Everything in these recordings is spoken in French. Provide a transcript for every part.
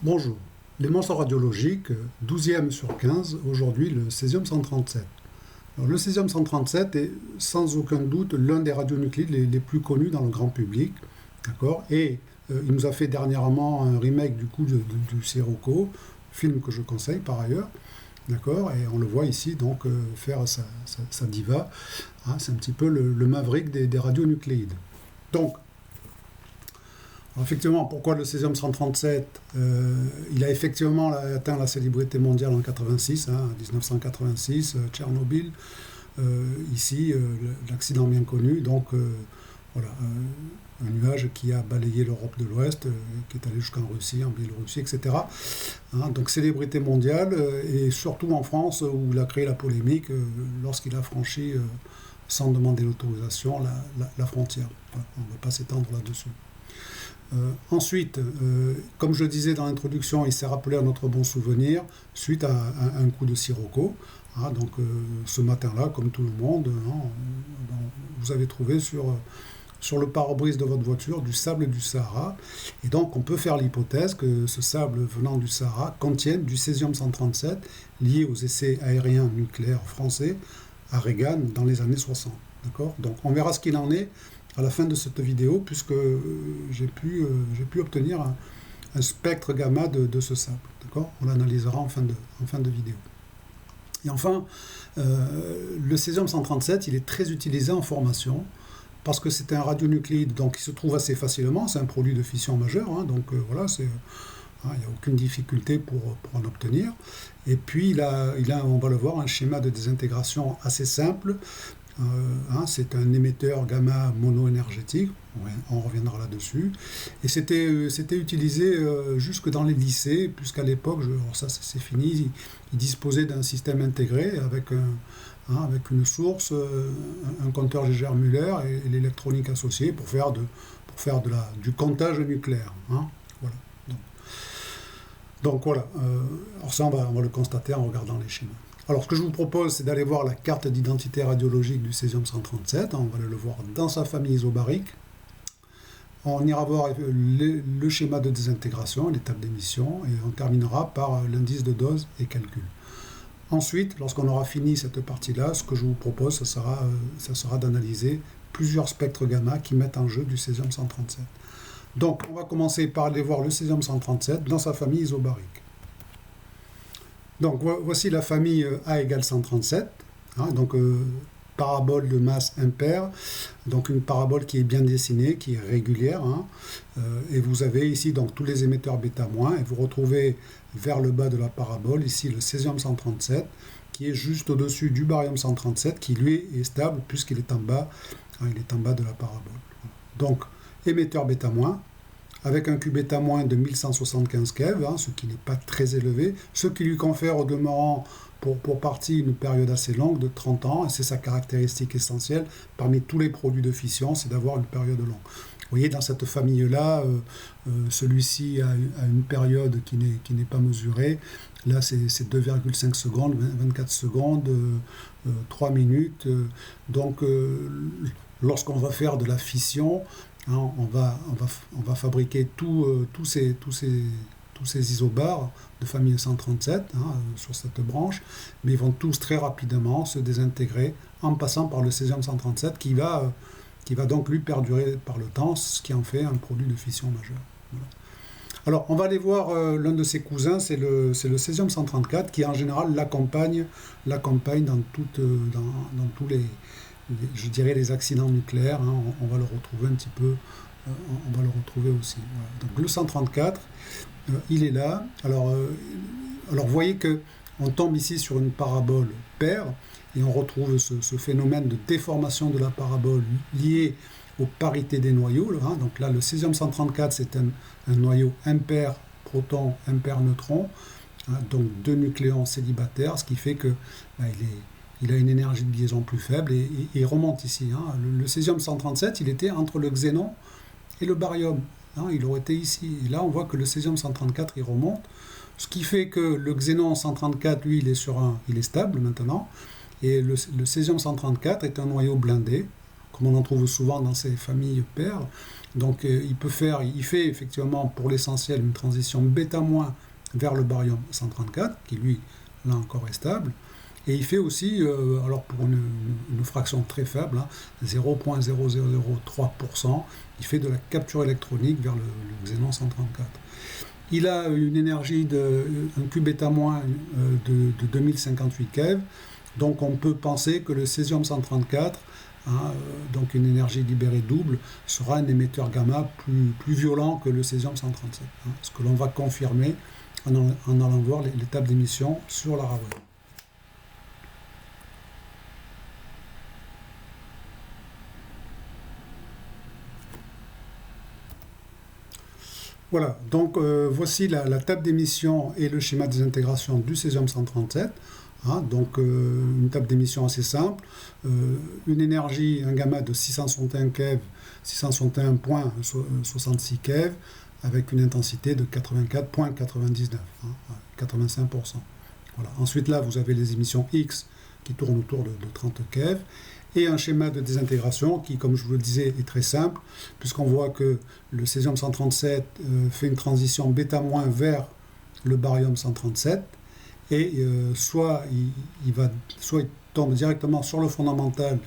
Bonjour, les monstres radiologiques, 12e sur 15, aujourd'hui le césium-137. Alors, le césium-137 est sans aucun doute l'un des radionuclides les plus connus dans le grand public, d'accord. Et il nous a fait dernièrement un remake du Sirocco, film que je conseille par ailleurs, d'accord. Et on le voit ici donc faire sa diva, hein, c'est un petit peu le Maverick des radionucléides. Donc, effectivement, pourquoi le césium-137 il a effectivement atteint la célébrité mondiale en 86, 1986, Tchernobyl, ici, l'accident bien connu, donc voilà, un nuage qui a balayé l'Europe de l'Ouest, qui est allé jusqu'en Russie, en Biélorussie, etc. Donc célébrité mondiale, et surtout en France, où il a créé la polémique lorsqu'il a franchi, sans demander l'autorisation, la frontière. Voilà, on ne va pas s'étendre là-dessus. Ensuite, comme je le disais dans l'introduction, il s'est rappelé à notre bon souvenir suite à un coup de Sirocco. Donc ce matin-là, comme tout le monde, vous avez trouvé sur le pare-brise de votre voiture du sable du Sahara. Et donc on peut faire l'hypothèse que ce sable venant du Sahara contienne du césium-137 lié aux essais aériens nucléaires français à Reagan dans les années 60. D'accord ? Donc on verra ce qu'il en est à la fin de cette vidéo, puisque j'ai pu obtenir un spectre gamma de ce sable. D'accord ? On l'analysera en fin de vidéo. Et enfin, le césium-137, il est très utilisé en formation, parce que c'est un radionucléide, donc il se trouve assez facilement, c'est un produit de fission majeure, donc voilà, il n'y a aucune difficulté pour en obtenir. Et puis, on va le voir, un schéma de désintégration assez simple. C'est un émetteur gamma mono-énergétique, on reviendra là-dessus, et c'était utilisé jusque dans les lycées, puisqu'à l'époque, alors ça c'est fini, il disposait d'un système intégré avec une source, un compteur Geiger-Müller et l'électronique associée pour faire du comptage nucléaire. Voilà. Donc voilà, alors ça on va le constater en regardant les schémas. Alors, ce que je vous propose, c'est d'aller voir la carte d'identité radiologique du césium-137. On va le voir dans sa famille isobarique. On ira voir le schéma de désintégration, l'étape d'émission, et on terminera par l'indice de dose et calcul. Ensuite, lorsqu'on aura fini cette partie-là, ce que je vous propose, ça sera d'analyser plusieurs spectres gamma qui mettent en jeu du césium-137. Donc, on va commencer par aller voir le césium-137 dans sa famille isobarique. Donc voici la famille A égale 137, donc parabole de masse impaire, donc une parabole qui est bien dessinée, qui est régulière, et vous avez ici donc tous les émetteurs bêta-, et vous retrouvez vers le bas de la parabole ici le césium-137, qui est juste au-dessus du barium-137, qui lui est stable puisqu'il est en bas, il est en bas de la parabole. Donc émetteur bêta-, avec un Q bêta- de 1175 keV, ce qui n'est pas très élevé, ce qui lui confère au demeurant pour partie une période assez longue de 30 ans, et c'est sa caractéristique essentielle parmi tous les produits de fission, c'est d'avoir une période longue. Vous voyez, dans cette famille-là, celui-ci a une période qui n'est pas mesurée. Là, c'est 2,5 secondes, 24 secondes, 3 minutes. Donc, lorsqu'on va faire de la fission, on va fabriquer tous ces isobars de famille 137 sur cette branche, mais ils vont tous très rapidement se désintégrer en passant par le césium-137 qui va donc lui perdurer par le temps, ce qui en fait un produit de fission majeur. Voilà. Alors, on va aller voir l'un de ses cousins, c'est le césium-134 qui en général l'accompagne dans tous je dirais les accidents nucléaires, on va le retrouver un petit peu, on va le retrouver aussi. Voilà. Donc le 134, il est là. Alors vous voyez que on tombe ici sur une parabole paire, et on retrouve ce phénomène de déformation de la parabole lié aux parités des noyaux. Donc là, le césium-134, c'est un noyau impair proton, impair neutron, donc deux nucléons célibataires, ce qui fait que il a une énergie de liaison plus faible et il remonte ici. Le césium-137, il était entre le xénon et le barium. Il aurait été ici. Et là, on voit que le césium-134, il remonte. Ce qui fait que le xénon-134, lui, il est stable maintenant. Et le césium-134 est un noyau blindé, comme on en trouve souvent dans ces familles paires. Donc il fait effectivement pour l'essentiel une transition bêta- vers le barium 134, qui lui, là encore, est stable. Et il fait aussi, alors pour une fraction très faible, hein, 0,0003%, il fait de la capture électronique vers le xénon 134. Il a une énergie un Q bêta- de 2058 keV, donc on peut penser que le césium 134, donc une énergie libérée double, sera un émetteur gamma plus violent que le césium 137, ce que l'on va confirmer en allant voir l'étape d'émission sur la Ravel. Voilà, donc voici la table d'émission et le schéma des intégrations du césium 137. Donc une table d'émission assez simple, une énergie, un gamma de 661 keV, 661,66 keV, avec une intensité de 84,99, 85%. Voilà. Ensuite là, vous avez les émissions X qui tournent autour de 30 keV, et un schéma de désintégration qui, comme je vous le disais, est très simple, puisqu'on voit que le césium 137 fait une transition bêta- vers le barium 137, et soit il tombe directement sur le fondamental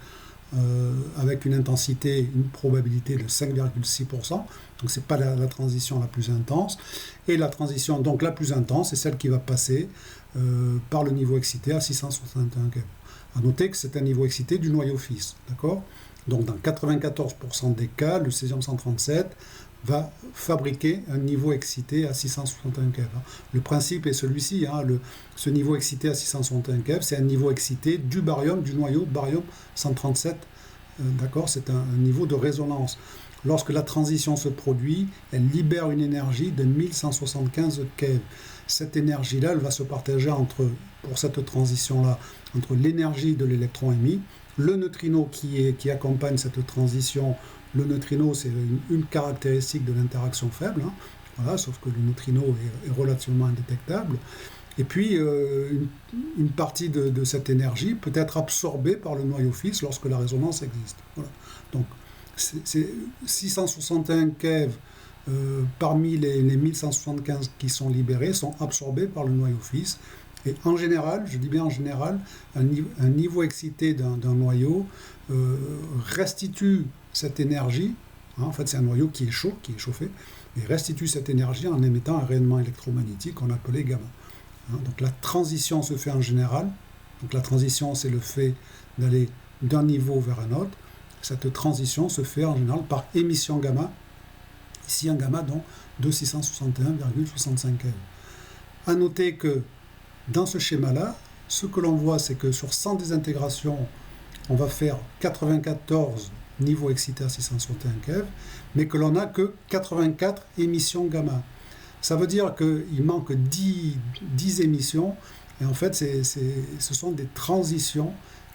avec une intensité, une probabilité de 5,6%, donc c'est pas la transition la plus intense, et la transition donc la plus intense est celle qui va passer par le niveau excité à 661 keV. A noter que c'est un niveau excité du noyau fils, d'accord? Donc dans 94% des cas, le césium 137 va fabriquer un niveau excité à 661 keV. Le principe est celui-ci, ce niveau excité à 661 keV, c'est un niveau excité du noyau barium 137, d'accord? C'est un niveau de résonance. Lorsque la transition se produit, elle libère une énergie de 1175 keV. Cette énergie-là, elle va se partager pour cette transition-là, entre l'énergie de l'électron émis, le neutrino qui accompagne cette transition. Le neutrino, c'est une caractéristique de l'interaction faible, voilà, sauf que le neutrino est relativement indétectable. Et puis, une partie de cette énergie peut être absorbée par le noyau fils lorsque la résonance existe. Voilà. Donc, c'est 661 keV parmi les 1175 qui sont libérés sont absorbés par le noyau fils. Et en général, je dis bien en général, un niveau excité d'un noyau restitue cette énergie, en fait c'est un noyau qui est chaud, qui est chauffé, et restitue cette énergie en émettant un rayonnement électromagnétique qu'on appelait gamma. Donc la transition se fait en général, donc la transition c'est le fait d'aller d'un niveau vers un autre. Cette transition se fait en général par émission gamma, ici un gamma donc de 661,65 keV. A noter que dans ce schéma-là, ce que l'on voit, c'est que sur 100 désintégrations, on va faire 94 niveaux excités à 661 keV, mais que l'on n'a que 84 émissions gamma. Ça veut dire qu'il manque 10 émissions, et en fait, ce sont des transitions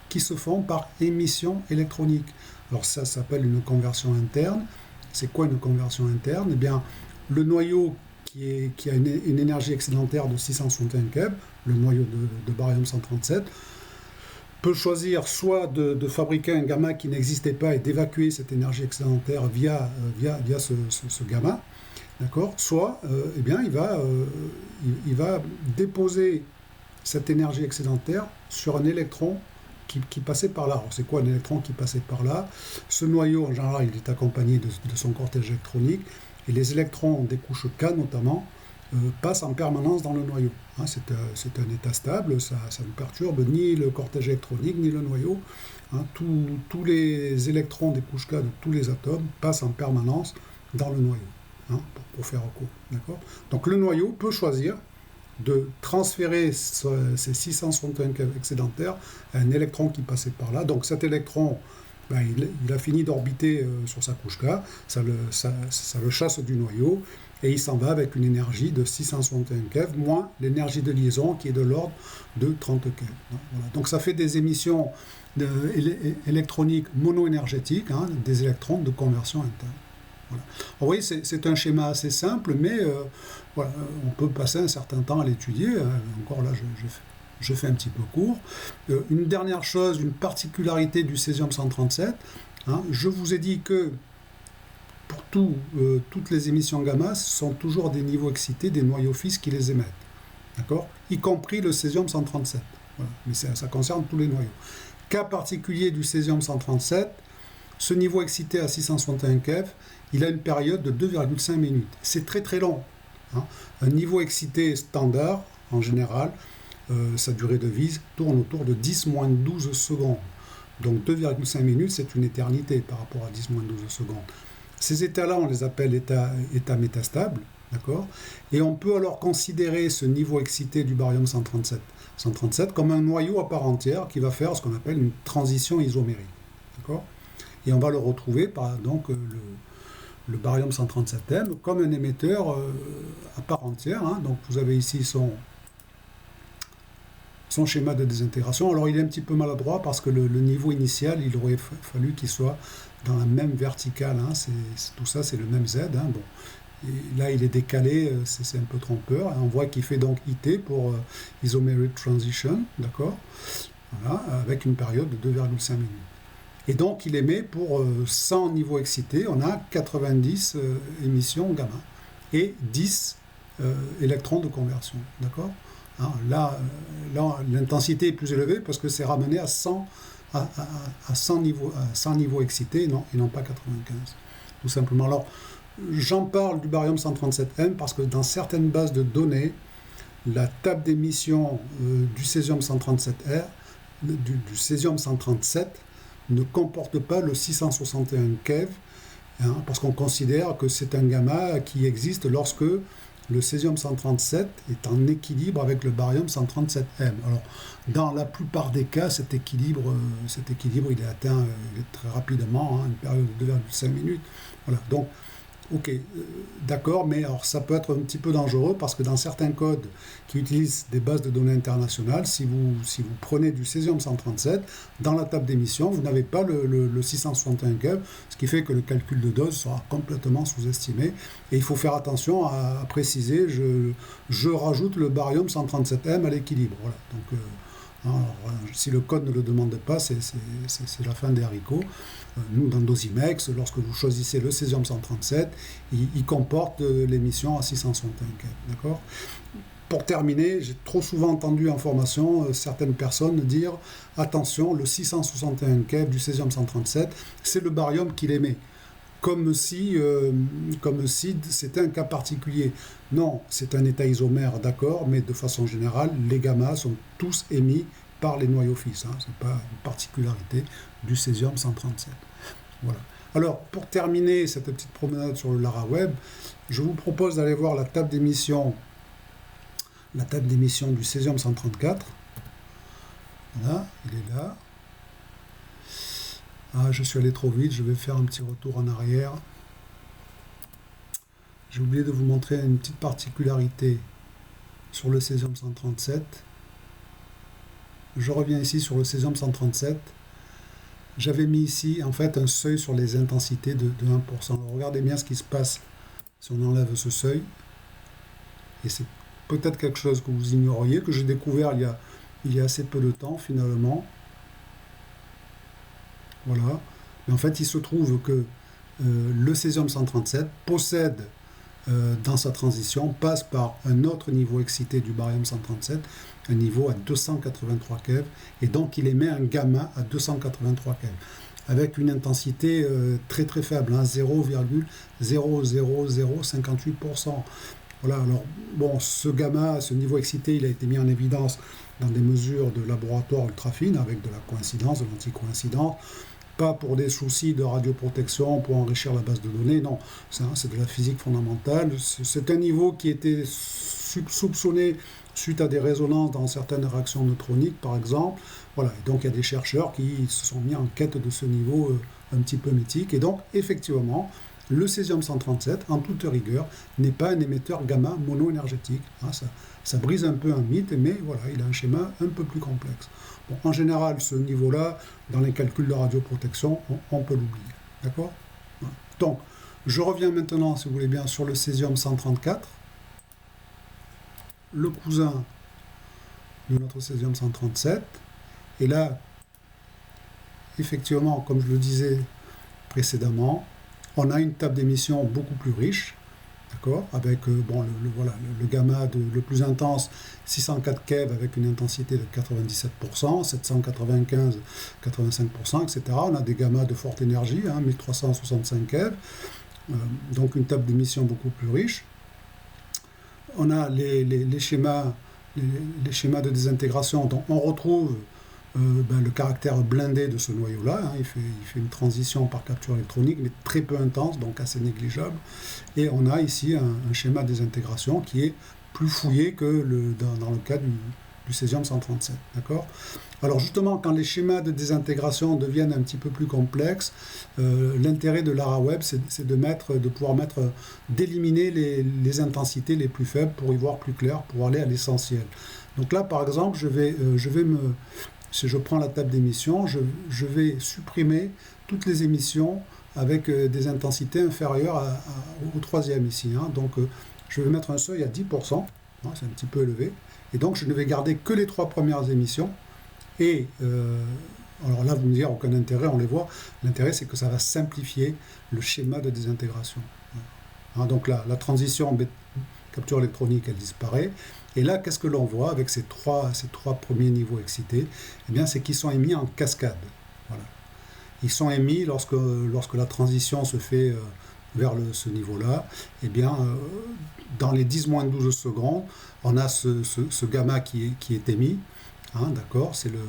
qui se font par émission électronique. Alors ça s'appelle une conversion interne. C'est quoi une conversion interne? Eh bien, le noyau qui a une énergie excédentaire de 661 keV, le noyau de barium 137, peut choisir soit de fabriquer un gamma qui n'existait pas et d'évacuer cette énergie excédentaire via ce gamma, d'accord? Soit eh bien, il va déposer cette énergie excédentaire sur un électron qui passait par là. Alors c'est quoi un électron qui passait par là? Ce noyau, en général, il est accompagné de son cortège électronique, et les électrons des couches K notamment passent en permanence dans le noyau. C'est un état stable, ça ne perturbe ni le cortège électronique ni le noyau. Tous les électrons des couches K de tous les atomes passent en permanence dans le noyau, pour faire court. D'accord? Donc le noyau peut choisir de transférer ces 661 keV excédentaires à un électron qui passait par là. Donc cet électron, il a fini d'orbiter sur sa couche K, ça le chasse du noyau, et il s'en va avec une énergie de 661 keV, moins l'énergie de liaison qui est de l'ordre de 30 keV. Voilà. Donc ça fait des émissions électroniques mono-énergétiques, des électrons de conversion interne. Voilà. Alors, vous voyez, c'est un schéma assez simple, mais voilà, on peut passer un certain temps à l'étudier. Encore là, je fais un petit peu court. Une dernière chose, une particularité du césium 137, hein. Je vous ai dit que pour toutes les émissions gamma, ce sont toujours des niveaux excités, des noyaux fixes qui les émettent. D'accord? Y compris le césium-137. Voilà. Mais ça concerne tous les noyaux. Cas particulier du césium-137, ce niveau excité à 661 keV, il a une période de 2,5 minutes. C'est très très long. Hein. Un niveau excité standard, en général, sa durée de vie tourne autour de 10-12 secondes. Donc 2,5 minutes, c'est une éternité par rapport à 10-12 secondes. Ces états-là, on les appelle états métastables, d'accord? Et on peut alors considérer ce niveau excité du barium 137 comme un noyau à part entière qui va faire ce qu'on appelle une transition isomérique, d'accord? Et on va le retrouver par donc le barium 137M comme un émetteur à part entière, hein. Donc vous avez ici son schéma de désintégration. Alors il est un petit peu maladroit parce que le niveau initial, il aurait fallu qu'il soit dans la même verticale, hein. Tout ça c'est le même Z, hein. Bon. Et là il est décalé, c'est un peu trompeur. On voit qu'il fait donc IT pour Isomeric Transition, d'accord, voilà, avec une période de 2,5 minutes. Et donc il émet pour 100 niveaux excités, on a 90 émissions gamma et 10 électrons de conversion, d'accord. Hein, là l'intensité est plus élevée parce que c'est ramené à 100 niveaux excités et non pas 95, tout simplement. Alors j'en parle du barium 137M parce que dans certaines bases de données, la table d'émission du césium 137R, du césium 137 ne comporte pas le 661 keV, hein, parce qu'on considère que c'est un gamma qui existe lorsque le césium 137 est en équilibre avec le barium 137M. Alors, dans la plupart des cas, cet équilibre il est atteint très rapidement, hein, une période de 2,5 minutes. Voilà. Donc, ok, d'accord, mais alors ça peut être un petit peu dangereux parce que dans certains codes qui utilisent des bases de données internationales, si vous prenez du césium 137, dans la table d'émission, vous n'avez pas le 661 keV, ce qui fait que le calcul de dose sera complètement sous-estimé. Et il faut faire attention à préciser, je rajoute le barium 137M à l'équilibre. Voilà. Donc, alors, si le code ne le demande pas, c'est la fin des haricots. Nous, dans Dosimex, lorsque vous choisissez le césium 137, il comporte l'émission à 661 keV. D'accord ? Pour terminer, j'ai trop souvent entendu en formation certaines personnes dire « Attention, le 661 keV du césium 137, c'est le barium qui l'émet. » Comme si c'était un cas particulier. Non, c'est un état isomère, d'accord, mais de façon générale, les gammas sont tous émis par les noyaux fixes. Hein, ce n'est pas une particularité du césium 137. Voilà. Alors, pour terminer cette petite promenade sur le LaraWeb, je vous propose d'aller voir la table d'émission du césium 134. Voilà, il est là. Ah, je suis allé trop vite, je vais faire un petit retour en arrière. J'ai oublié de vous montrer une petite particularité sur le césium 137. Je reviens ici sur le césium 137. J'avais mis ici en fait un seuil sur les intensités de 1%. Alors, regardez bien ce qui se passe si on enlève ce seuil. Et c'est peut-être quelque chose que vous ignoriez, que j'ai découvert il y a assez peu de temps finalement. Voilà. Mais en fait, il se trouve que le césium 137 possède dans sa transition, passe par un autre niveau excité du barium 137, un niveau à 283 keV, et donc il émet un gamma à 283 keV, avec une intensité très très faible, hein, 0,00058%. Voilà, alors bon, ce gamma, ce niveau excité, il a été mis en évidence dans des mesures de laboratoire ultra fines, avec de la coïncidence, de l'anticoïncidence, pas pour des soucis de radioprotection, pour enrichir la base de données, non, c'est de la physique fondamentale. C'est un niveau qui était soupçonné suite à des résonances dans certaines réactions neutroniques, par exemple. Voilà, et donc il y a des chercheurs qui se sont mis en quête de ce niveau un petit peu mythique, et donc effectivement, le césium 137, en toute rigueur, n'est pas un émetteur gamma monoénergétique. Hein, ça brise un peu un mythe, mais voilà, il a un schéma un peu plus complexe. Bon, en général, ce niveau-là, dans les calculs de radioprotection, on peut l'oublier. D'accord ? Voilà. Donc, je reviens maintenant, si vous voulez bien, sur le césium 134, le cousin de notre césium 137. Et là, effectivement, comme je le disais, précédemment, on a une table d'émission beaucoup plus riche, d'accord, avec bon, voilà, le gamma le plus intense, 604 keV avec une intensité de 97%, 795, 85%, etc. On a des gammas de forte énergie, 1365 keV, donc une table d'émission beaucoup plus riche. On a les schémas de désintégration, dont on retrouve le caractère blindé de ce noyau-là. Il fait une transition par capture électronique, mais très peu intense, donc assez négligeable. Et on a ici un schéma de désintégration qui est plus fouillé que dans le cas du césium-137. D'accord ? Alors justement, quand les schémas de désintégration deviennent un petit peu plus complexes, l'intérêt de l'ARAWEB, c'est d'éliminer les intensités les plus faibles pour y voir plus clair, pour aller à l'essentiel. Donc là, par exemple, si je prends la table d'émission, je vais supprimer toutes les émissions avec des intensités inférieures au troisième ici. Donc je vais mettre un seuil à 10%, c'est un petit peu élevé, et donc je ne vais garder que les 3 premières émissions. Et alors là, vous me direz, aucun intérêt, on les voit. L'intérêt, c'est que ça va simplifier le schéma de désintégration. Donc là, la transition capture électronique, elle disparaît. Et là, qu'est-ce que l'on voit avec ces trois premiers niveaux excités? Eh bien, c'est qu'ils sont émis en cascade. Voilà. Ils sont émis lorsque la transition se fait vers ce niveau-là. Eh bien, dans les 10-12 secondes, on a ce gamma qui est émis. D'accord, c'est le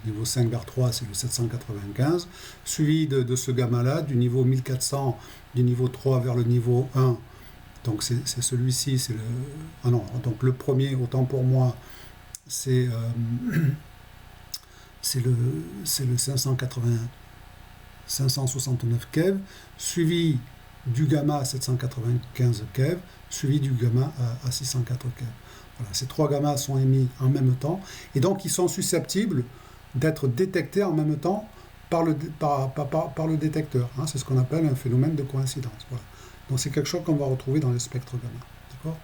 niveau 5 vers 3, c'est le 795, suivi de ce gamma-là, du niveau 1400, du niveau 3 vers le niveau 1. Donc c'est celui-ci, c'est le... Ah non, donc le premier, autant pour moi, c'est le 569 keV, suivi du gamma à 795 keV, suivi du gamma à 604 keV. Voilà, ces 3 gammas sont émis en même temps, et donc ils sont susceptibles d'être détectés en même temps par le détecteur. C'est ce qu'on appelle un phénomène de coïncidence. Voilà. Donc c'est quelque chose qu'on va retrouver dans les spectres gamma. D'accord ?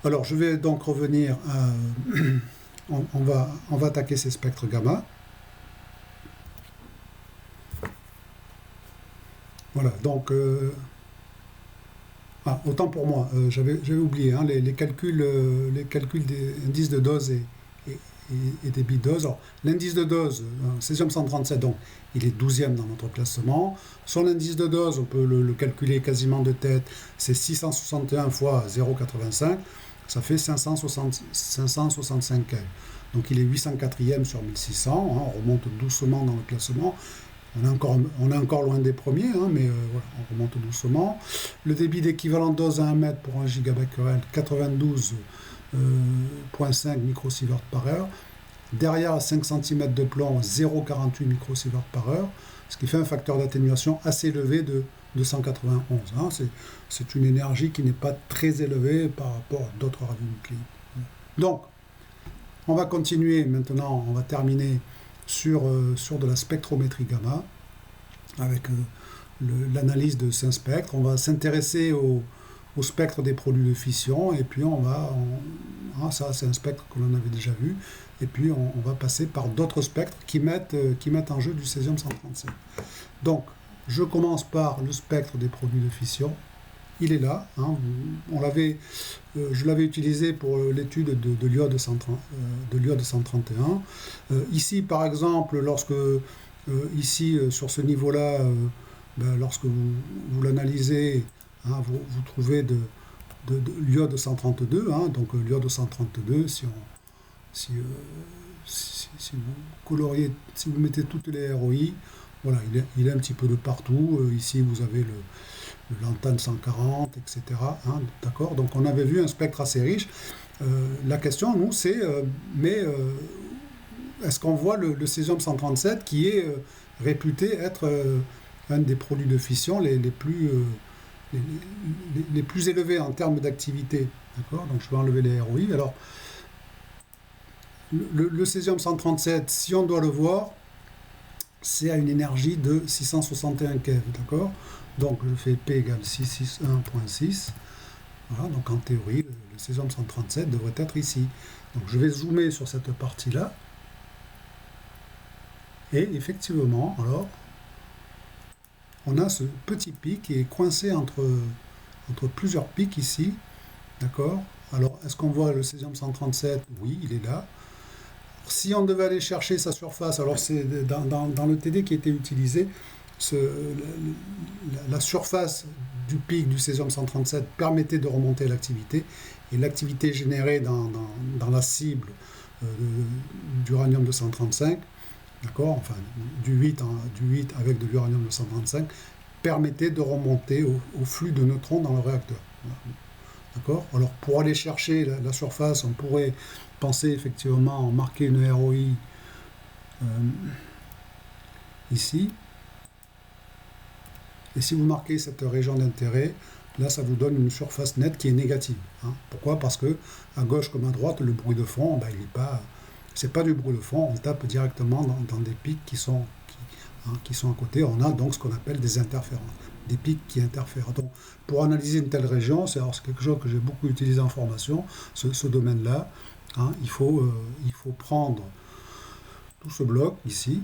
Alors je vais donc revenir à... on va attaquer ces spectres gamma. Voilà, donc... autant pour moi, j'avais oublié les calculs des indices de dose et des bits dose. Alors, l'indice de dose, césium-137, donc, il est 12e dans notre classement. Son indice de dose, on peut le calculer quasiment de tête, c'est 661 fois 0,85, ça fait 565 keV. Donc il est 804e sur 1600, on remonte doucement dans le classement. On est encore loin des premiers, mais voilà, on remonte doucement. Le débit d'équivalent dose à 1 mètre pour 1 gigabecquerel, 92,5 microsieverts par heure. Derrière, à 5 cm de plomb, 0,48 microsieverts par heure, ce qui fait un facteur d'atténuation assez élevé de 191. C'est une énergie qui n'est pas très élevée par rapport à d'autres radionucléides. Donc, on va continuer maintenant, on va terminer sur de la spectrométrie gamma, avec l'analyse de 5 spectres. On va s'intéresser au spectre des produits de fission, et puis ça c'est un spectre que l'on avait déjà vu, et puis on va passer par d'autres spectres qui mettent en jeu du césium-137. Donc, je commence par le spectre des produits de fission. Il est là, je l'avais utilisé pour l'étude de l'iode 131. Ici, par exemple, lorsque sur ce niveau-là, lorsque vous l'analysez, vous trouvez de l'iode 132. Donc l'iode 132, si vous coloriez, si vous mettez toutes les ROI, voilà, il est un petit peu de partout. Ici, vous avez le lantane 140, etc. D'accord ? Donc on avait vu un spectre assez riche. La question, nous, c'est est-ce qu'on voit le césium-137 qui est réputé être un des produits de fission les plus élevés en termes d'activité. D'accord ? Donc je vais enlever les ROI. Alors, le césium-137, si on doit le voir, c'est à une énergie de 661 keV. D'accord ? Donc je fais P égale 661.6. Voilà, donc en théorie, le césium-137 devrait être ici. Donc je vais zoomer sur cette partie-là. Et effectivement, alors, on a ce petit pic qui est coincé entre plusieurs pics ici, d'accord? Alors, est-ce qu'on voit le césium 137? Oui, il est là. Si on devait aller chercher sa surface, alors c'est dans le TD qui était utilisé, la surface du pic du césium 137 permettait de remonter l'activité, et l'activité générée dans la cible d'uranium 235, d'accord, enfin du 8 avec de l'uranium 235, permettait de remonter au flux de neutrons dans le réacteur. Voilà. D'accord. Alors pour aller chercher la surface, on pourrait penser effectivement en marquer une ROI ici. Et si vous marquez cette région d'intérêt, là ça vous donne une surface nette qui est négative. Hein. Pourquoi? Parce que à gauche comme à droite, le bruit de fond, ben, il n'est pas. C'est pas du bruit de fond, on tape directement dans des pics qui sont à côté. On a donc ce qu'on appelle des interférences, des pics qui interfèrent. Donc, pour analyser une telle région, c'est quelque chose que j'ai beaucoup utilisé en formation, ce domaine-là. Hein, il faut prendre tout ce bloc ici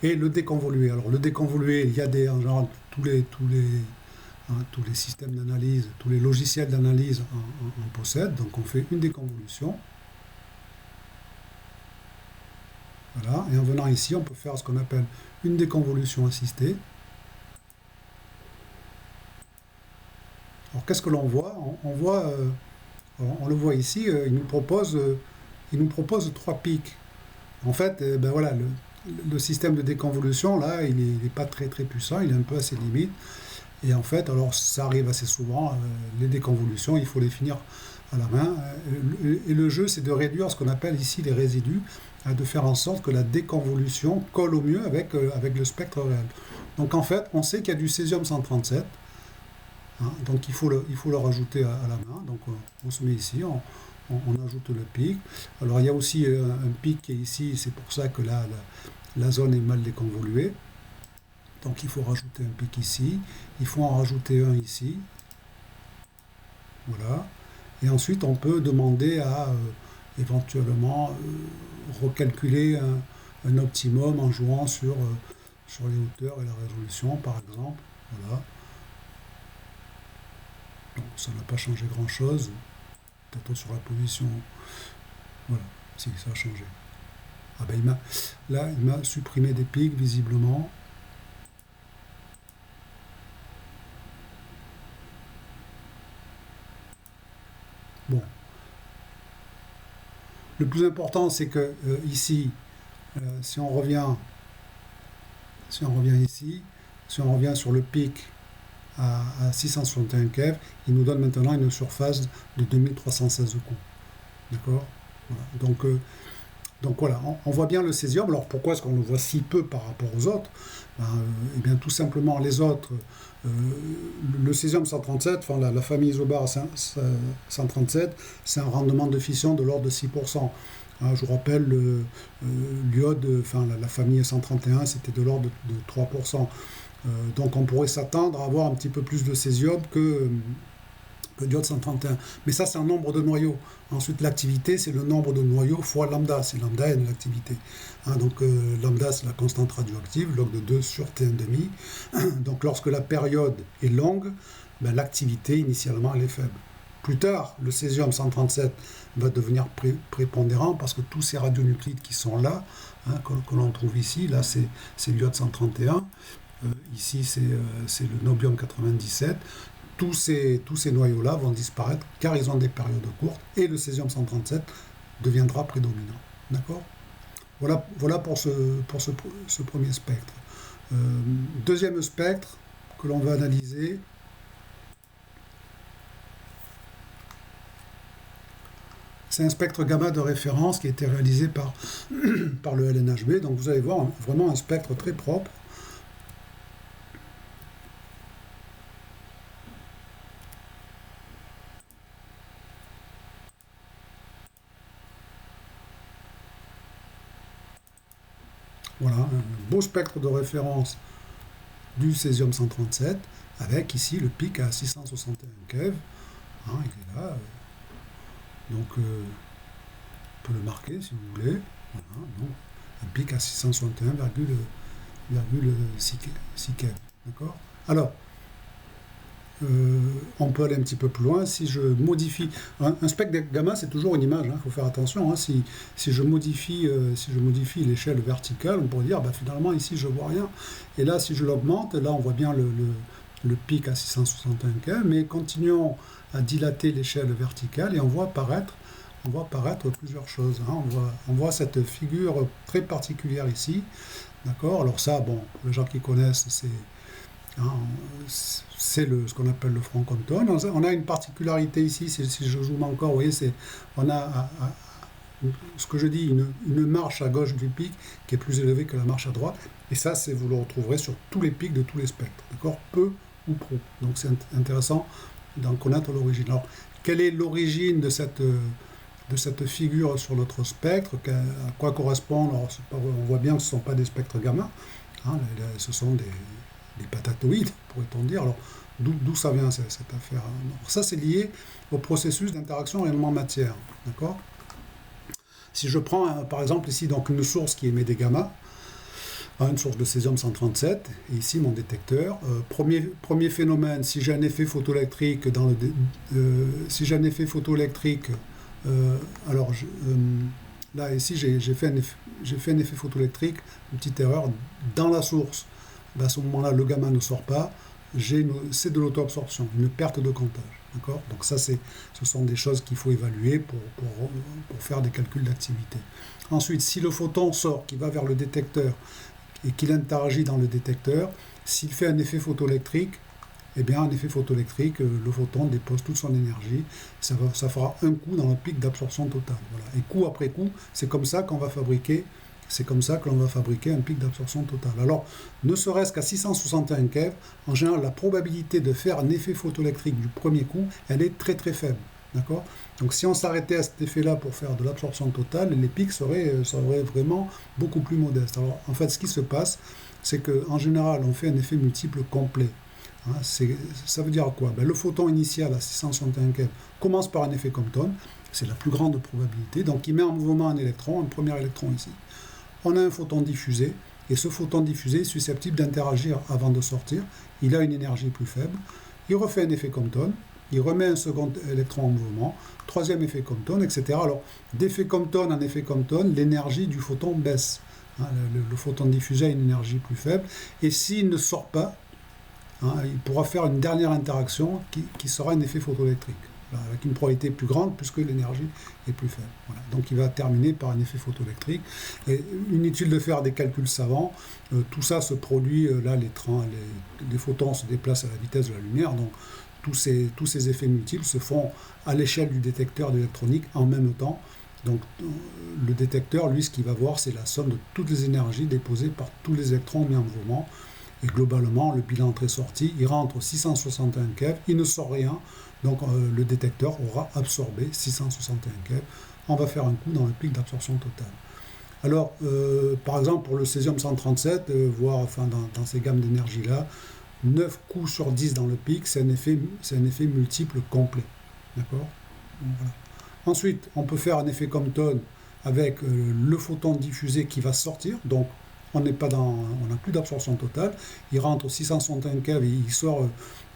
et le déconvoluer. Alors le déconvoluer, il y a en général tous les systèmes d'analyse, tous les logiciels d'analyse en possèdent. Donc on fait une déconvolution. Voilà, et en venant ici, on peut faire ce qu'on appelle une déconvolution assistée. Alors qu'est-ce que l'on voit? On le voit ici, il nous propose 3 pics. En fait, ben voilà, le système de déconvolution, là, il n'est pas très très puissant, il est un peu à ses limites. Et en fait, alors ça arrive assez souvent, les déconvolutions, il faut les finir à la main. Et le jeu, c'est de réduire ce qu'on appelle ici les résidus, de faire en sorte que la déconvolution colle au mieux avec le spectre réel. Donc en fait, on sait qu'il y a du césium 137, hein, donc il faut le rajouter à la main. Donc on se met ici, on ajoute le pic. Alors il y a aussi un pic qui est ici, c'est pour ça que là, la zone est mal déconvoluée. Donc il faut rajouter un pic ici, il faut en rajouter un ici. Voilà. Et ensuite on peut demander à éventuellement recalculer un optimum en jouant sur les hauteurs et la résolution par exemple. Voilà. Donc ça n'a pas changé grand chose. Peut-être sur la position. Voilà, si ça a changé. Ah ben il m'a supprimé des pics visiblement. Bon. Le plus important, c'est que ici, si on revient ici, si on revient sur le pic à 661 keV, il nous donne maintenant une surface de 2316 coups. D'accord. Voilà. Donc voilà, on voit bien le césium. Alors pourquoi est-ce qu'on le voit si peu par rapport aux autres? Eh bien tout simplement les autres, le césium 137, enfin la famille Isobar 137, c'est un rendement de fission de l'ordre de 6%. Je vous rappelle, l'iode, enfin la famille 131, c'était de l'ordre de 3%. Donc on pourrait s'attendre à avoir un petit peu plus de césium que d'iode 131. Mais ça, c'est un nombre de noyaux. Ensuite, l'activité, c'est le nombre de noyaux fois lambda. C'est lambda n l'activité. Hein, donc, lambda, c'est la constante radioactive, log de 2 sur T1,5. Donc, lorsque la période est longue, ben, l'activité, initialement, elle est faible. Plus tard, le césium 137 va devenir prépondérant parce que tous ces radionuclides qui sont là, hein, que l'on trouve ici, là, c'est l'iode 131. Ici, c'est le nobium 97. Tous ces noyaux-là vont disparaître car ils ont des périodes courtes et le césium 137 deviendra prédominant. D'accord. Voilà pour ce premier spectre. Deuxième spectre que l'on va analyser, c'est un spectre gamma de référence qui a été réalisé par le LNHB. Donc vous allez voir vraiment un spectre très propre. Voilà, un beau spectre de référence du césium 137, avec ici le pic à 661 keV. Hein, il est là. Donc, on peut le marquer si vous voulez. Voilà, donc, un pic à 661,4 keV. D'accord? Alors, on peut aller un petit peu plus loin. Si je modifie un spectre gamma, c'est toujours une image. Il faut faire attention. Si je modifie l'échelle verticale, on pourrait dire finalement ici je vois rien. Et là, si je l'augmente, là on voit bien le pic à 661 keV. Mais continuons à dilater l'échelle verticale et on voit apparaître plusieurs choses. On voit cette figure très particulière ici. D'accord? Alors ça, bon, pour les gens qui connaissent, c'est ce qu'on appelle le front Compton. On a une particularité ici, si je zoome encore, vous voyez, on a ce que je dis, une marche à gauche du pic qui est plus élevée que la marche à droite. Et ça, vous le retrouverez sur tous les pics de tous les spectres. D'accord? Peu ou pro. Donc c'est intéressant d'en connaître l'origine. Alors, quelle est l'origine de cette figure sur notre spectre? À quoi correspondent? Alors, on voit bien que ce ne sont pas des spectres gamma. Ce sont des patatoïdes, pourrait-on dire. Alors, d'où ça vient cette affaire? Alors, ça, c'est lié au processus d'interaction élément-matière. D'accord? Si je prends, par exemple, ici, donc, une source qui émet des gamma, une source de césium-137, et ici, mon détecteur. Premier phénomène, si j'ai un effet photoélectrique là, ici, j'ai fait un effet photoélectrique, une petite erreur, dans la source. À ce moment-là, le gamma ne sort pas, c'est de l'auto-absorption, une perte de comptage. D'accord? Donc ça, ce sont des choses qu'il faut évaluer pour faire des calculs d'activité. Ensuite, si le photon sort, qui va vers le détecteur, et qu'il interagit dans le détecteur, s'il fait un effet photoélectrique, eh bien, un effet photoélectrique, le photon dépose toute son énergie, ça fera un coup dans le pic d'absorption totale. Voilà. Et coup après coup, c'est comme ça que l'on va fabriquer un pic d'absorption totale. Alors, ne serait-ce qu'à 661 keV, en général, la probabilité de faire un effet photoélectrique du premier coup, elle est très très faible. D'accord? Donc si on s'arrêtait à cet effet-là pour faire de l'absorption totale, les pics seraient vraiment beaucoup plus modestes. Alors, en fait, ce qui se passe, c'est qu'en général, on fait un effet multiple complet. Ça veut dire quoi? Le photon initial à 661 keV commence par un effet Compton, c'est la plus grande probabilité, donc il met en mouvement un électron, un premier électron ici. On a un photon diffusé, et ce photon diffusé est susceptible d'interagir avant de sortir, il a une énergie plus faible, il refait un effet Compton, il remet un second électron en mouvement, troisième effet Compton, etc. Alors, d'effet Compton en effet Compton, l'énergie du photon baisse. Le photon diffusé a une énergie plus faible, et s'il ne sort pas, il pourra faire une dernière interaction qui sera un effet photoélectrique, avec une probabilité plus grande puisque l'énergie est plus faible. Voilà. Donc il va terminer par un effet photoélectrique. Et inutile de faire des calculs savants, tout ça se produit, là les photons se déplacent à la vitesse de la lumière, donc tous ces effets multiples se font à l'échelle du détecteur d'électronique en même temps. Donc le détecteur, lui, ce qu'il va voir, c'est la somme de toutes les énergies déposées par tous les électrons mis en mouvement. Et globalement, le bilan entrée-sortie, il rentre 661 keV, il ne sort rien, donc le détecteur aura absorbé 661 keV. On va faire un coup dans le pic d'absorption totale. Alors, par exemple, pour le césium-137, dans ces gammes d'énergie-là, 9 coups sur 10 dans le pic, c'est un effet multiple complet. D'accord? Voilà. Ensuite, on peut faire un effet Compton avec le photon diffusé qui va sortir, donc on n'a plus d'absorption totale, il rentre 661 keV et il sort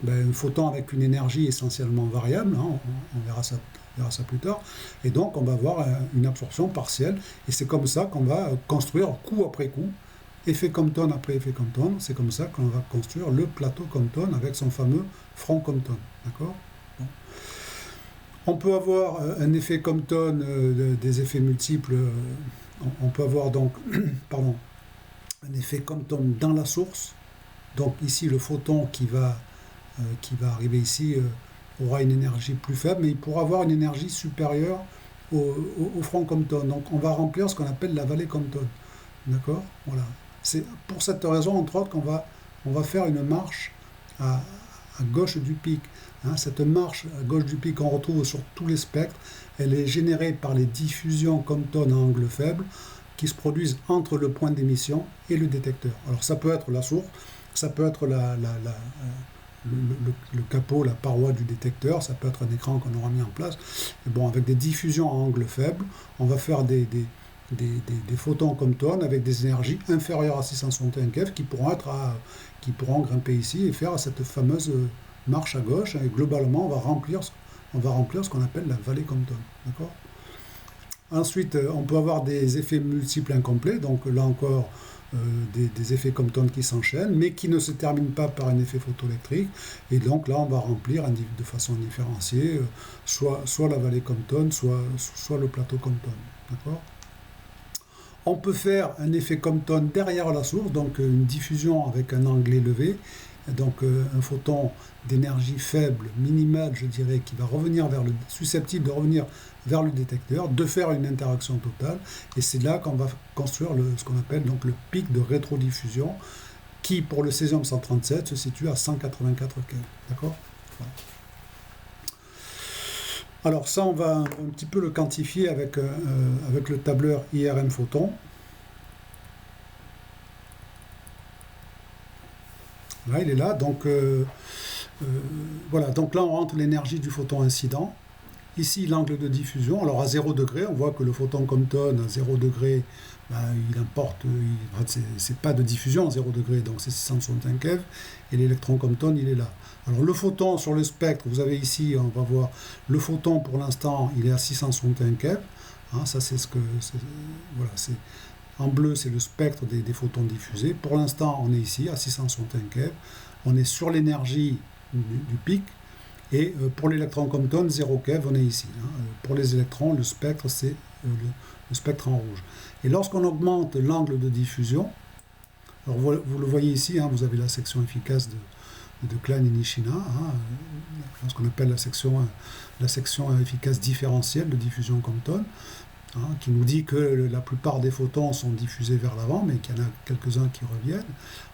un photon avec une énergie essentiellement variable, on verra ça plus tard, et donc on va avoir une absorption partielle, et c'est comme ça qu'on va construire coup après coup, effet Compton après effet Compton, c'est comme ça qu'on va construire le plateau Compton avec son fameux front Compton, d'accord? Bon. On peut avoir un effet Compton, des effets multiples, on peut avoir donc, pardon, un effet Compton dans la source. Donc ici, le photon qui va arriver ici aura une énergie plus faible, mais il pourra avoir une énergie supérieure au front Compton. Donc on va remplir ce qu'on appelle la vallée Compton. D'accord? Voilà. C'est pour cette raison, entre autres, qu'on va faire une marche à gauche du pic. Cette marche à gauche du pic qu'on retrouve sur tous les spectres, elle est générée par les diffusions Compton à angle faible, qui se produisent entre le point d'émission et le détecteur. Alors ça peut être la source, ça peut être le capot, la paroi du détecteur, ça peut être un écran qu'on aura mis en place. Et bon, avec des diffusions à angle faible, on va faire des des photons Compton avec des énergies inférieures à 661 keV qui pourront grimper ici et faire cette fameuse marche à gauche. Et globalement, on va remplir ce qu'on appelle la vallée Compton. D'accord ? Ensuite, on peut avoir des effets multiples incomplets, donc là encore, des effets Compton qui s'enchaînent, mais qui ne se terminent pas par un effet photoélectrique. Et donc là, on va remplir de façon différenciée, soit la vallée Compton, soit le plateau Compton. D'accord ? On peut faire un effet Compton derrière la source, donc une diffusion avec un angle élevé, donc un photon d'énergie faible, minimale, je dirais, qui va susceptible de revenir vers le détecteur, de faire une interaction totale, et c'est là qu'on va construire ce qu'on appelle donc le pic de rétrodiffusion, qui pour le césium 137 se situe à 184 keV. D'accord ? Voilà. Alors ça, on va un petit peu le quantifier avec le tableur IRM photon. Là, il est là. Donc, voilà. Donc là, on rentre l'énergie du photon incident. Ici, l'angle de diffusion. Alors, à 0 degré, on voit que le photon Compton, à 0 degré, il importe, c'est pas de diffusion à 0 degré, donc c'est 661 keV, et l'électron Compton, il est là. Alors, le photon sur le spectre, vous avez ici, on va voir, le photon, pour l'instant, il est à 661 keV. Hein, ça, voilà, en bleu, c'est le spectre des photons diffusés. Pour l'instant, on est ici, à 661 keV. On est sur l'énergie du pic. Et pour l'électron Compton, 0 keV, on est ici. Pour les électrons, le spectre, c'est le spectre en rouge. Et lorsqu'on augmente l'angle de diffusion, alors vous le voyez ici, vous avez la section efficace de Klein et Nishina, ce qu'on appelle la section efficace différentielle de diffusion Compton, qui nous dit que la plupart des photons sont diffusés vers l'avant, mais qu'il y en a quelques-uns qui reviennent.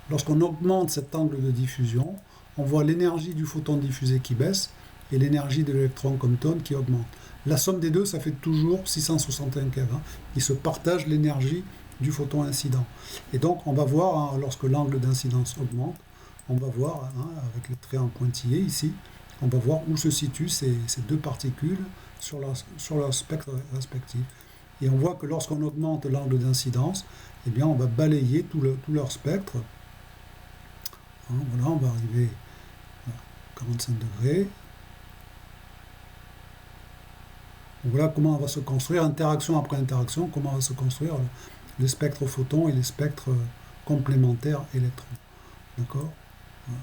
Lorsqu'on augmente cet angle de diffusion, on voit l'énergie du photon diffusé qui baisse et l'énergie de l'électron Compton qui augmente. La somme des deux, ça fait toujours 661 keV. Ils se partagent l'énergie du photon incident. Et donc, on va voir, lorsque l'angle d'incidence augmente, on va voir, avec les traits en pointillé ici, on va voir où se situent ces deux particules sur leur spectre respectif. Et on voit que lorsqu'on augmente l'angle d'incidence, eh bien, on va balayer tout leur spectre. Voilà, on va arriver à 45 degrés. Donc voilà comment on va se construire, interaction après interaction, comment on va se construire les spectres photons et les spectres complémentaires électrons. D'accord ? Voilà.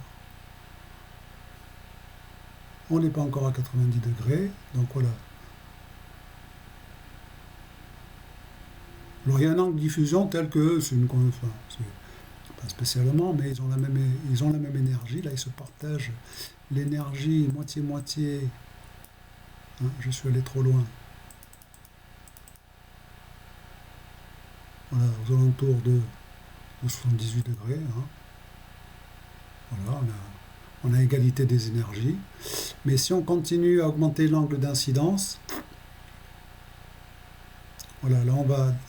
On n'est pas encore à 90 degrés, donc voilà. Alors il y a un angle de diffusion tel que pas spécialement, mais ils ont la même énergie. Là, ils se partagent l'énergie moitié-moitié. Je suis allé trop loin. Voilà, aux alentours de 78 degrés. Voilà, on a égalité des énergies. Mais si on continue à augmenter l'angle d'incidence, voilà, là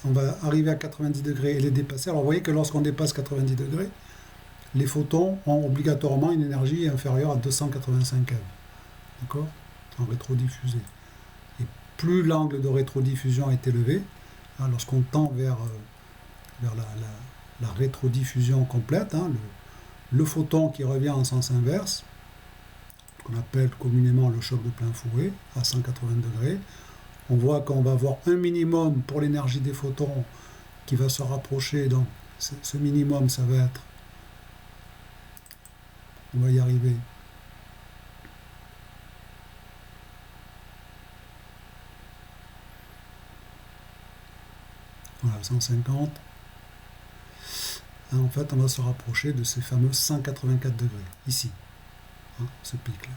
on va arriver à 90 degrés et les dépasser. Alors vous voyez que lorsqu'on dépasse 90 degrés, les photons ont obligatoirement une énergie inférieure à 285 keV. D'accord ? En rétrodiffusé. Et plus l'angle de rétrodiffusion est élevé, lorsqu'on tend vers la rétrodiffusion complète, le photon qui revient en sens inverse, qu'on appelle communément le choc de plein fouet, à 180 degrés, on voit qu'on va avoir un minimum pour l'énergie des photons qui va se rapprocher. Donc ce minimum, ça va être, on va y arriver, voilà, 150. En fait, on va se rapprocher de ces fameux 184 degrés, ici, ce pic-là.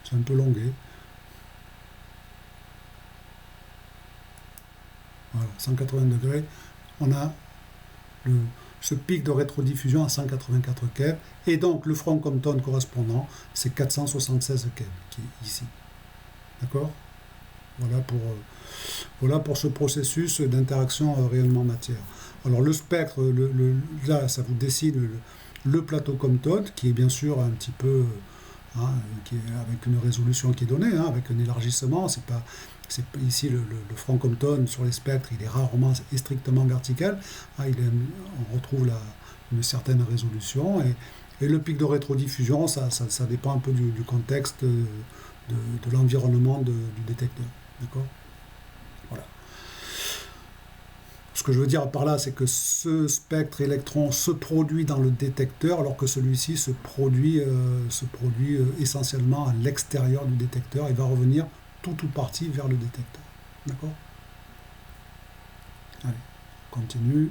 C'est un peu longué. Voilà, 180 degrés. On a ce pic de rétrodiffusion à 184 keV. Et donc, le front Compton correspondant, c'est 476 keV, qui est ici. D'accord ? Voilà pour ce processus d'interaction rayonnement-matière. Alors le spectre, là, ça vous dessine le plateau Compton, qui est bien sûr un petit peu hein, avec une résolution qui est donnée, hein, avec un élargissement. Ici, le front Compton sur les spectres, il est rarement et strictement vertical. Hein, on retrouve une certaine résolution. Et le pic de rétrodiffusion, ça dépend un peu du contexte de l'environnement du détecteur. D'accord ? Voilà. Ce que je veux dire par là, c'est que ce spectre électron se produit dans le détecteur, alors que celui-ci se produit essentiellement à l'extérieur du détecteur et va revenir tout ou partie vers le détecteur. D'accord ? Allez, on continue.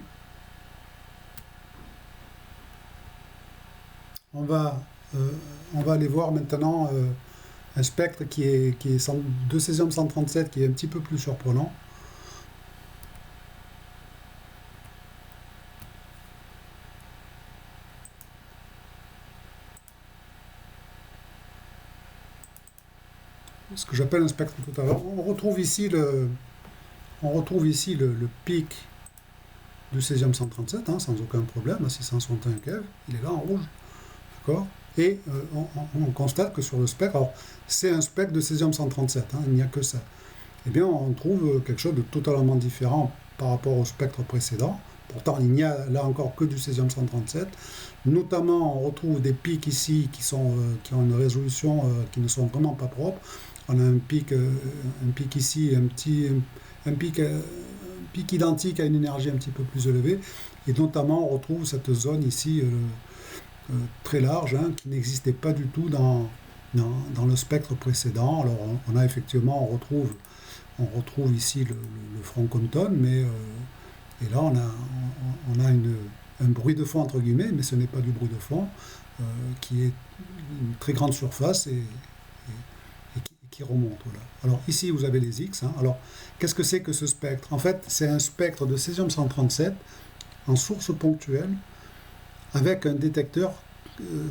On va aller voir maintenant un spectre qui est de césium-137 qui est un petit peu plus surprenant. Ce que j'appelle un spectre tout à l'heure. On retrouve ici le pic du césium-137, hein, sans aucun problème, à 661 keV, il est là en rouge. D'accord ? Et on constate que sur le spectre, alors c'est un spectre de césium-137, hein, il n'y a que ça. Eh bien, on trouve quelque chose de totalement différent par rapport au spectre précédent. Pourtant, il n'y a là encore que du césium-137. Notamment, on retrouve des pics ici qui ont une résolution qui ne sont vraiment pas propres. On a un pic ici, un pic identique à une énergie un petit peu plus élevée. Et notamment, on retrouve cette zone ici très large, hein, qui n'existait pas du tout dans le spectre précédent. Alors, on retrouve ici le front Compton, et là, on a un bruit de fond, entre guillemets, mais ce n'est pas du bruit de fond, qui est une très grande surface et qui remonte. Voilà. Alors, ici, vous avez les X. Hein. Alors, qu'est-ce que c'est que ce spectre ? En fait, c'est un spectre de césium-137 en source ponctuelle avec un détecteur,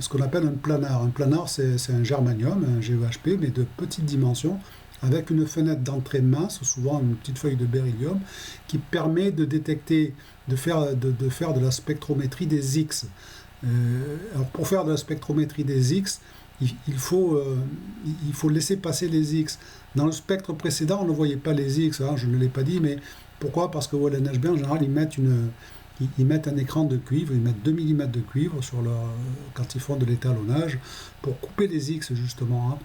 ce qu'on appelle un planar. Un planar, c'est un germanium, un GEHP, mais de petite dimension, avec une fenêtre d'entrée mince, souvent une petite feuille de beryllium, qui permet de détecter, de faire de la spectrométrie des X. Alors pour faire de la spectrométrie des X, il faut laisser passer les X. Dans le spectre précédent, on ne voyait pas les X, hein, je ne l'ai pas dit, mais pourquoi ? Parce que l'NHB, en général, ils mettent un écran de cuivre, ils mettent 2 mm de cuivre quand ils font de l'étalonnage pour couper les X justement, hein,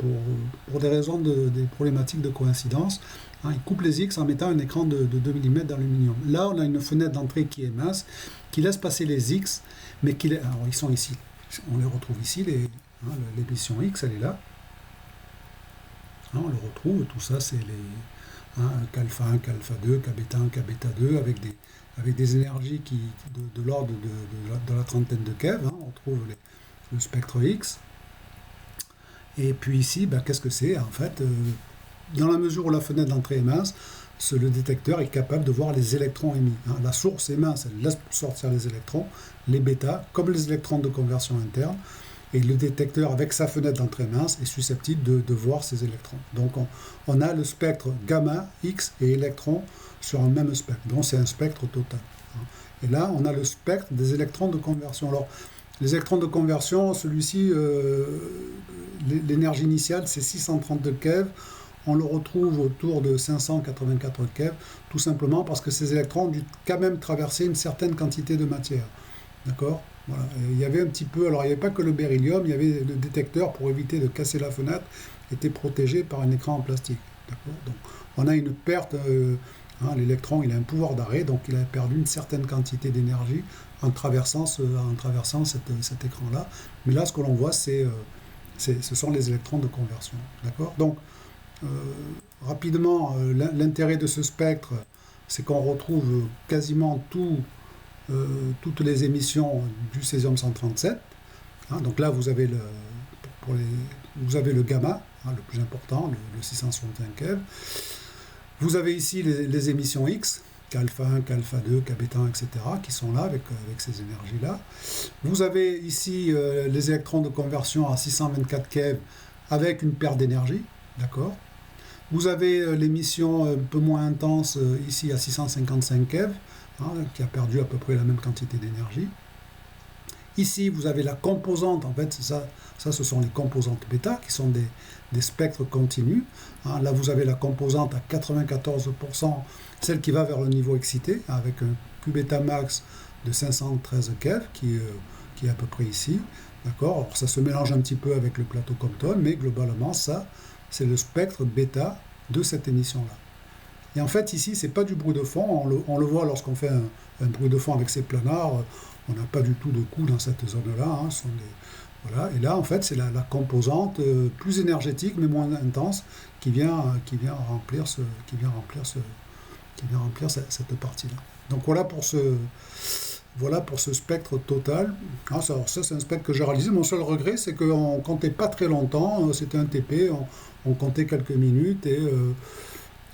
pour des raisons des problématiques de coïncidence. Hein, ils coupent les X en mettant un écran de 2 mm d'aluminium. Là, on a une fenêtre d'entrée qui est mince, qui laisse passer les X, mais alors ils sont ici. On les retrouve ici, l'émission X, elle est là. Hein, on le retrouve, tout ça c'est K-alpha 1, K-alpha 2, K-bêta 1, K-bêta 2, avec des énergies de l'ordre de la trentaine de keV. Hein, on trouve le spectre X. Et puis ici, qu'est-ce que c'est ? En fait, dans la mesure où la fenêtre d'entrée est mince, le détecteur est capable de voir les électrons émis. Hein. La source est mince, elle laisse sortir les électrons, les bêtas, comme les électrons de conversion interne. Et le détecteur, avec sa fenêtre d'entrée mince, est susceptible de voir ces électrons. Donc on a le spectre gamma, X et électrons sur un même spectre. Donc c'est un spectre total. Et là, on a le spectre des électrons de conversion. Alors, les électrons de conversion, celui-ci, l'énergie initiale, c'est 632 keV. On le retrouve autour de 584 keV, tout simplement parce que ces électrons ont dû quand même traverser une certaine quantité de matière. D'accord ? Voilà. Et il y avait un petit peu, alors il n'y avait pas que le beryllium, il y avait le détecteur pour éviter de casser la fenêtre, était protégé par un écran en plastique. D'accord ? Donc on a une perte, l'électron il a un pouvoir d'arrêt, donc il a perdu une certaine quantité d'énergie en traversant cet écran-là. Mais là, ce que l'on voit, ce sont les électrons de conversion. D'accord ? Donc, rapidement, l'intérêt de ce spectre, c'est qu'on retrouve quasiment toutes les émissions du césium-137. Hein, donc là, vous avez le gamma, hein, le plus important, le 661 keV. Vous avez ici les émissions X, K-alpha 1, K-alpha 2, K-bêta 1, etc., qui sont là avec ces énergies-là. Vous avez ici les électrons de conversion à 624 keV avec une perte d'énergie, d'accord ? Vous avez l'émission un peu moins intense ici à 655 keV, hein, qui a perdu à peu près la même quantité d'énergie. Ici, vous avez la composante, en fait, ça ce sont les composantes bêta, qui sont des spectres continus. Hein, là, vous avez la composante à 94%, celle qui va vers le niveau excité, avec un Q bêta max de 513 keV, qui est à peu près ici. D'accord. Alors, ça se mélange un petit peu avec le plateau Compton, mais globalement, ça, c'est le spectre bêta de cette émission-là. Et en fait, ici, c'est pas du bruit de fond. On le voit lorsqu'on fait un bruit de fond avec ces planards. On n'a pas du tout de coût dans cette zone-là. Hein, voilà. Et là, en fait, c'est la composante plus énergétique, mais moins intense, qui vient remplir cette partie-là. Donc voilà pour ce spectre total. Ah, ça, c'est un spectre que j'ai réalisé. Mon seul regret, c'est qu'on ne comptait pas très longtemps. C'était un TP, on comptait quelques minutes et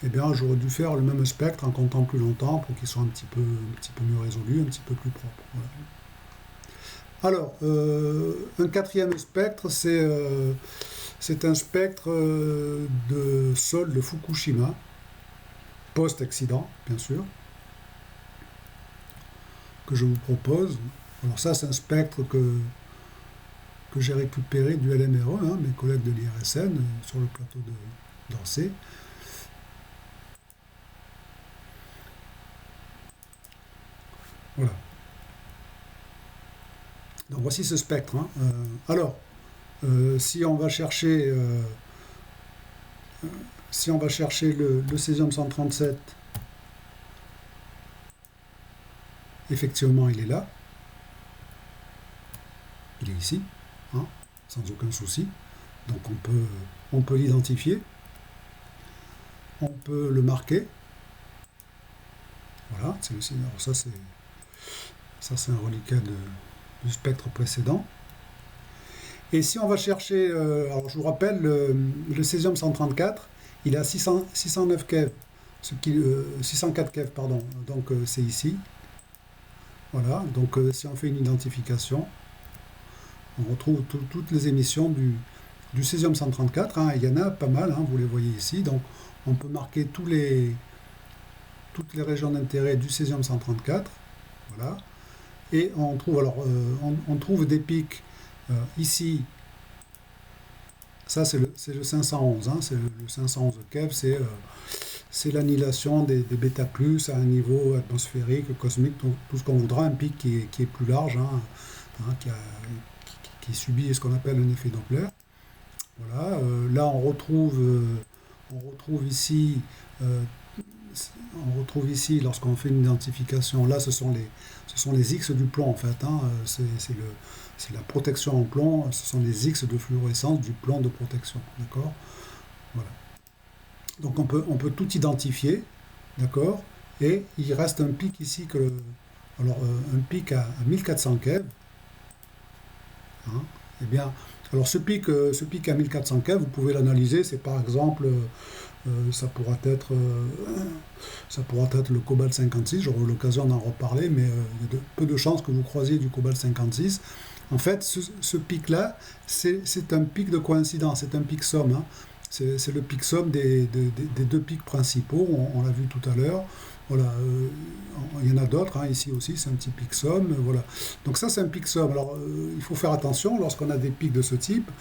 eh bien, j'aurais dû faire le même spectre en comptant plus longtemps pour qu'il soit un petit peu mieux résolu, un petit peu plus propre. Voilà. Alors, un quatrième spectre, c'est un spectre de sol de Fukushima, post-accident, bien sûr, que je vous propose. Alors ça, c'est un spectre que j'ai récupéré du LMRE, hein, mes collègues de l'IRSN, sur le plateau d'Orsay. Voilà. Donc voici ce spectre. Hein. Alors, si on va chercher le césium 137, effectivement il est là. Il est ici, hein, sans aucun souci. Donc on peut l'identifier. On peut le marquer. Voilà, alors ça c'est un reliquat du spectre précédent. Et si on va chercher, alors je vous rappelle, le césium 134, il est à 609 keV, 604 keV, pardon, donc c'est ici. Voilà, donc si on fait une identification, on retrouve toutes les émissions du césium 134, hein, il y en a pas mal, hein, vous les voyez ici, donc on peut marquer toutes les régions d'intérêt du césium 134, voilà, et on trouve, alors, on trouve des pics ici, ça c'est le 511, hein, c'est le 511 keV, c'est l'annihilation des bêta plus à un niveau atmosphérique, cosmique, tout ce qu'on voudra, un pic qui est plus large, hein, qui subit ce qu'on appelle un effet Doppler. Voilà, là on retrouve ici, lorsqu'on fait une identification, là ce sont les X du plomb en fait, hein, c'est la protection en plomb, ce sont les X de fluorescence du plomb de protection, d'accord. Voilà. Donc on peut tout identifier, d'accord, et il reste un pic ici, un pic à 1400 keV, hein, eh bien, alors ce pic à 1400 keV, vous pouvez l'analyser, c'est par exemple, ça pourra être le cobalt 56, j'aurai l'occasion d'en reparler, mais il y a peu de chances que vous croisiez du cobalt 56. En fait, ce pic-là, c'est un pic de coïncidence, c'est un pic somme, hein. C'est le pic somme des deux pics principaux, on l'a vu tout à l'heure. Voilà, il y en a d'autres, hein, ici aussi, c'est un petit pic somme. Voilà. Donc ça, c'est un pic somme. Alors, il faut faire attention lorsqu'on a des pics de ce type.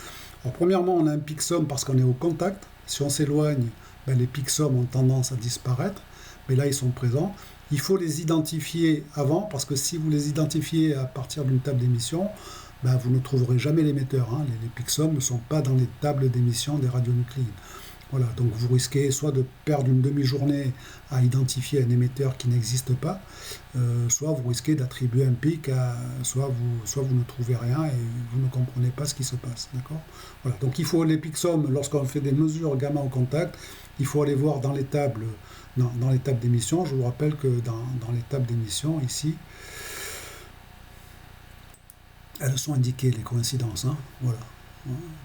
Alors, premièrement, on a un pic somme parce qu'on est au contact. Si on s'éloigne, ben, les pics sommes ont tendance à disparaître. Mais là, ils sont présents. Il faut les identifier avant, parce que si vous les identifiez à partir d'une table d'émission, ben, vous ne trouverez jamais l'émetteur. Hein. Les pics sommes ne sont pas dans les tables d'émission des radionuclides. Voilà, donc vous risquez soit de perdre une demi-journée à identifier un émetteur qui n'existe pas, soit vous risquez d'attribuer un pic soit vous ne trouvez rien et vous ne comprenez pas ce qui se passe, d'accord. Voilà, donc il faut les pics sommes lorsqu'on fait des mesures gamma au contact, il faut aller voir dans les tables d'émission. Je vous rappelle que dans les tables d'émission ici, elles sont indiquées les coïncidences, hein, voilà.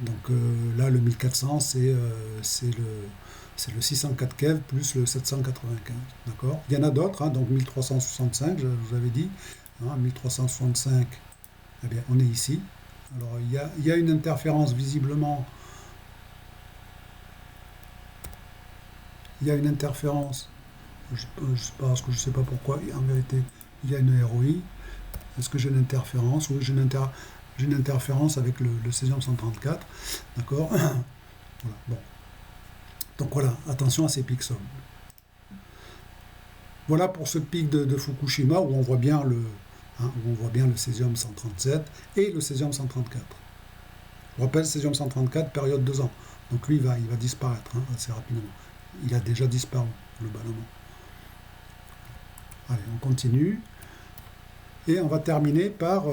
Donc là, le 1400, c'est le 604 keV plus le 795, d'accord. Il y en a d'autres, hein, donc 1365, je vous avais dit, hein, 1365, eh bien, on est ici. Alors, il y a une interférence, visiblement, il y a une interférence, je sais pas pourquoi, en vérité, il y a une ROI, Est-ce que j'ai une interférence? Oui, j'ai une interférence avec le césium 134. D'accord. Voilà, bon. Donc voilà, attention à ces pics sols. Voilà pour ce pic de Fukushima où on voit bien le césium 137 et le césium 134. Je vous rappelle, césium 134, période 2 ans. Donc lui, il va disparaître assez rapidement. Il a déjà disparu, globalement. Allez, on continue. Et on va terminer par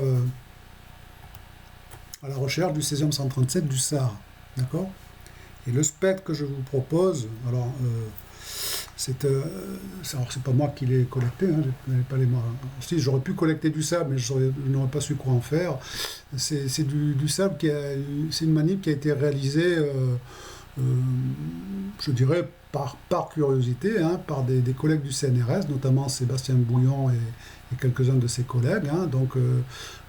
à la recherche du césium 137 du Sahara. D'accord. Et le spectre que je vous propose, alors c'est pas moi qui l'ai collecté, je n'avais pas les mains. Si j'aurais pu collecter du sable, mais je n'aurais pas su quoi en faire. C'est du sable c'est une manip qui a été réalisée, je dirais par curiosité, par des collègues du CNRS, notamment Sébastien Bouillon et quelques-uns de ses collègues. Donc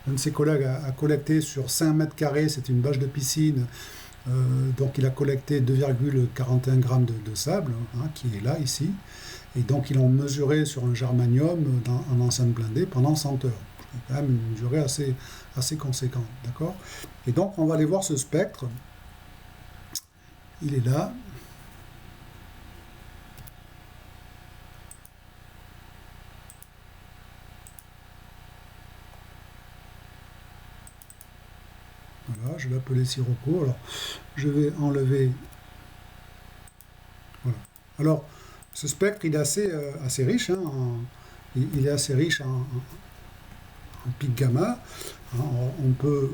un de ses collègues a collecté sur 5 mètres carrés, c'était une bâche de piscine. Donc il a collecté 2,41 grammes de sable, qui est là, ici. Et donc ils l'ont mesuré sur un germanium en enceinte blindée pendant 100 heures. C'est quand même une durée assez conséquente, d'accord. Et donc on va aller voir ce spectre. Il est là. Voilà, je vais l'appeler Sirocco. Alors, je vais enlever. Voilà. Alors, ce spectre, il est assez riche. Il est assez riche en pics gamma. On peut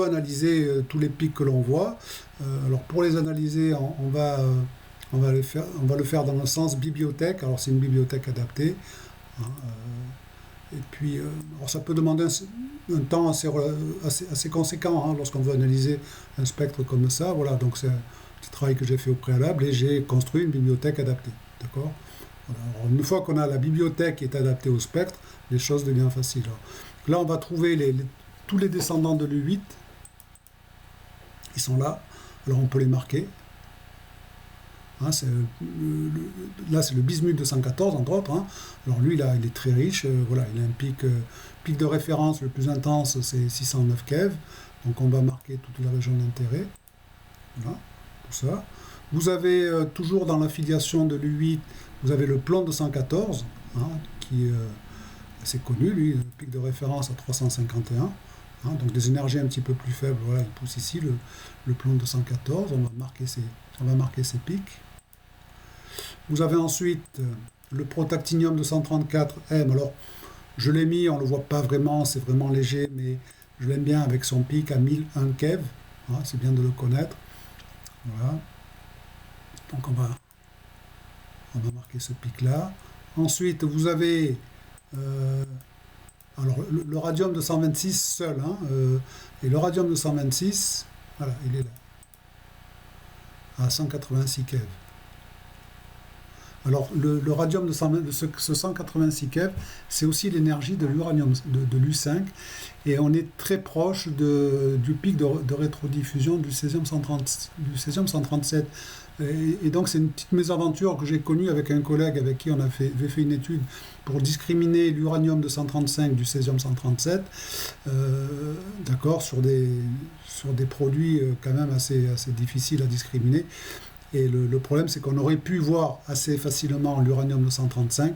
analyser tous les pics que l'on voit. Alors, pour les analyser, on va le faire dans le sens bibliothèque. Alors, c'est une bibliothèque adaptée. Et puis, alors ça peut demander un temps assez conséquent lorsqu'on veut analyser un spectre comme ça. Voilà, donc c'est un petit travail que j'ai fait au préalable et j'ai construit une bibliothèque adaptée. D'accord. Voilà. Alors, une fois qu'on a la bibliothèque qui est adaptée au spectre, les choses deviennent faciles. Alors, là, on va trouver tous les descendants de l'U8. Ils sont là. Alors, on peut les marquer. Là, c'est le bismuth 214, entre autres. Alors lui, là, il est très riche. Voilà, il a un pic de référence le plus intense, c'est 609 keV. Donc on va marquer toute la région d'intérêt. Voilà, tout ça. Vous avez toujours dans l'affiliation de l'U8, vous avez le plomb 214, qui est assez connu, lui, le pic de référence à 351. Donc des énergies un petit peu plus faibles, voilà, il pousse ici le plomb 214. On va marquer ses pics. Vous avez ensuite le protactinium 234M. Alors, je l'ai mis, on ne le voit pas vraiment, c'est vraiment léger, mais je l'aime bien avec son pic à 1001 keV. C'est bien de le connaître. Voilà. Donc, on va marquer ce pic-là. Ensuite, vous avez alors, le radium 226 seul. Et le radium 226, voilà, il est là. À 186 keV. Alors, le radium de ce 186 keV, c'est aussi l'énergie de l'uranium, de l'U5, et on est très proche du pic de rétrodiffusion du césium 137. Et donc, c'est une petite mésaventure que j'ai connue avec un collègue avec qui on avait fait une étude pour discriminer l'uranium 235 du césium 137, d'accord, sur des produits quand même assez difficiles à discriminer. Et le problème, c'est qu'on aurait pu voir assez facilement l'uranium 235.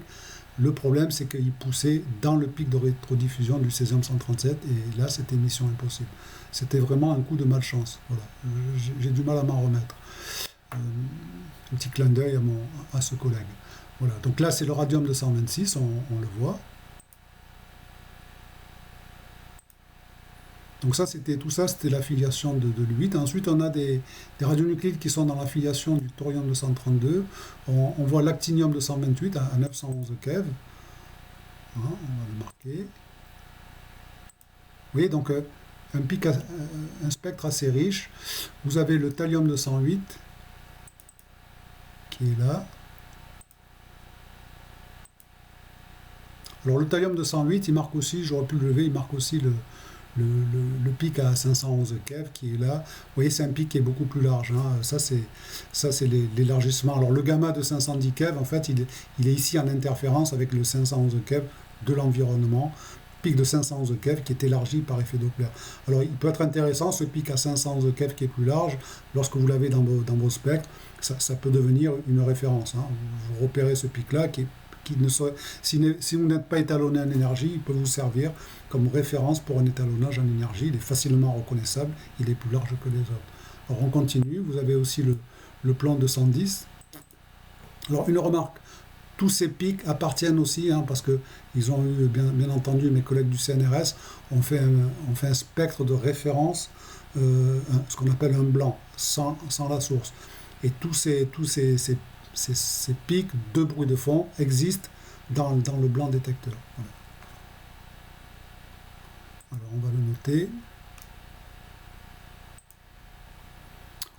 Le problème, c'est qu'il poussait dans le pic de rétrodiffusion du césium 137. Et là, c'était mission impossible. C'était vraiment un coup de malchance. Voilà. J'ai du mal à m'en remettre. Un petit clin d'œil à ce collègue. Voilà. Donc là, c'est le radium 226, on le voit. Donc tout ça, c'était l'affiliation de l'U8. Ensuite, on a des radionuclides qui sont dans l'affiliation du thorium 232. On voit l'actinium 228 à 911 keV. On va le marquer. Vous voyez, donc un spectre assez riche. Vous avez le thallium 208 qui est là. Alors le thallium 208, il marque aussi, j'aurais pu le lever, il marque aussi le pic à 511 keV qui est là. Vous voyez, c'est un pic qui est beaucoup plus large. Ça, c'est l'élargissement. Alors, le gamma de 510 keV, en fait, il est ici en interférence avec le 511 keV de l'environnement. pic de 511 keV qui est élargi par effet Doppler. Alors il peut être intéressant ce pic à 511 keV qui est plus large, lorsque vous l'avez dans vos spectres, ça peut devenir une référence. Hein. Vous repérez ce pic-là qui ne soit, si vous n'êtes pas étalonné en énergie, il peut vous servir comme référence pour un étalonnage en énergie. Il est facilement reconnaissable, il est plus large que les autres. Alors on continue, vous avez aussi le plan 210. Alors une remarque, tous ces pics appartiennent aussi, hein, parce que ils ont eu, bien entendu, mes collègues du CNRS ont fait un spectre de référence, ce qu'on appelle un blanc, sans la source. Et tous ces pics de bruit de fond existent dans le blanc détecteur. Voilà. Alors on va le noter.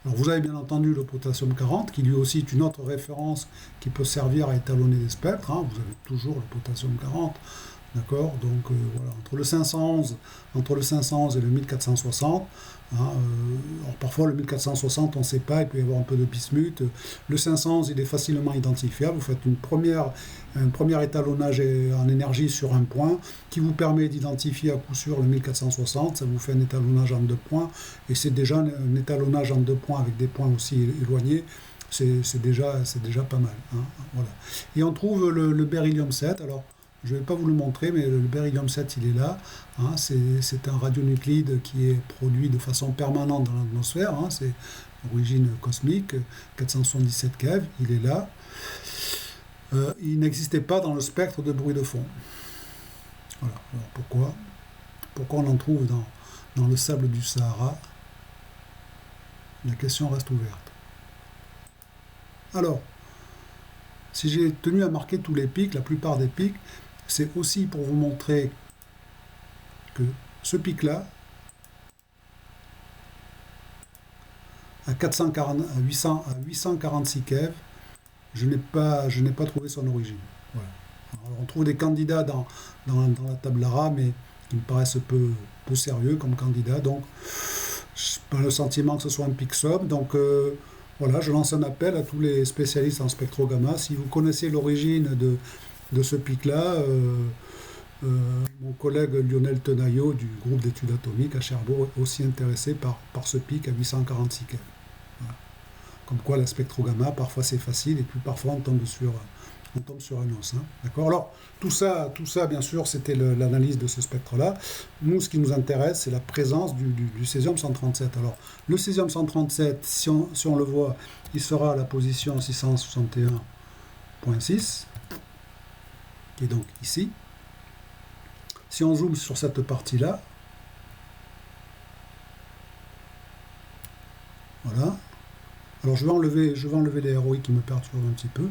Alors vous avez bien entendu le potassium 40, qui lui aussi est une autre référence qui peut servir à étalonner des spectres. Hein. Vous avez toujours le potassium 40. D'accord. Donc voilà, entre le 511 et le 1460, hein, alors parfois le 1460 on ne sait pas, il peut y avoir un peu de bismuth. Le 511 il est facilement identifiable, vous faites un premier étalonnage en énergie sur un point qui vous permet d'identifier à coup sûr le 1460, ça vous fait un étalonnage en 2 points, et c'est déjà un étalonnage en 2 points avec des points aussi éloignés. C'est déjà pas mal. Hein, voilà. Et on trouve le beryllium 7. Alors, je ne vais pas vous le montrer, mais le beryllium 7, il est là. Hein, c'est un radionuclide qui est produit de façon permanente dans l'atmosphère. Hein, c'est d'origine cosmique, 477 keV, il est là. Il n'existait pas dans le spectre de bruit de fond. Voilà. Alors pourquoi on en trouve dans le sable du Sahara? La question reste ouverte. Alors, si j'ai tenu à marquer tous les pics, la plupart des pics, c'est aussi pour vous montrer que ce pic-là, à 846 keV, je n'ai pas trouvé son origine. Voilà. Alors, on trouve des candidats dans la table ARA, mais qui me paraissent peu sérieux comme candidats. Donc, je n'ai pas le sentiment que ce soit un pic somme. Donc, voilà, je lance un appel à tous les spécialistes en spectrogamma. Si vous connaissez l'origine de ce pic-là, mon collègue Lionel Tenaillot du groupe d'études atomiques à Cherbourg est aussi intéressé par ce pic à 846 keV. Voilà. Comme quoi la spectrogamma, parfois c'est facile et puis parfois on tombe sur un os. Hein. D'accord. Alors tout ça, bien sûr, c'était l'analyse de ce spectre-là. Nous, ce qui nous intéresse, c'est la présence du césium-137. Alors le césium-137, si on le voit, il sera à la position 661.6, qui est donc ici. Si on zoome sur cette partie-là, voilà. Alors je vais enlever les ROI qui me perturbent un petit peu.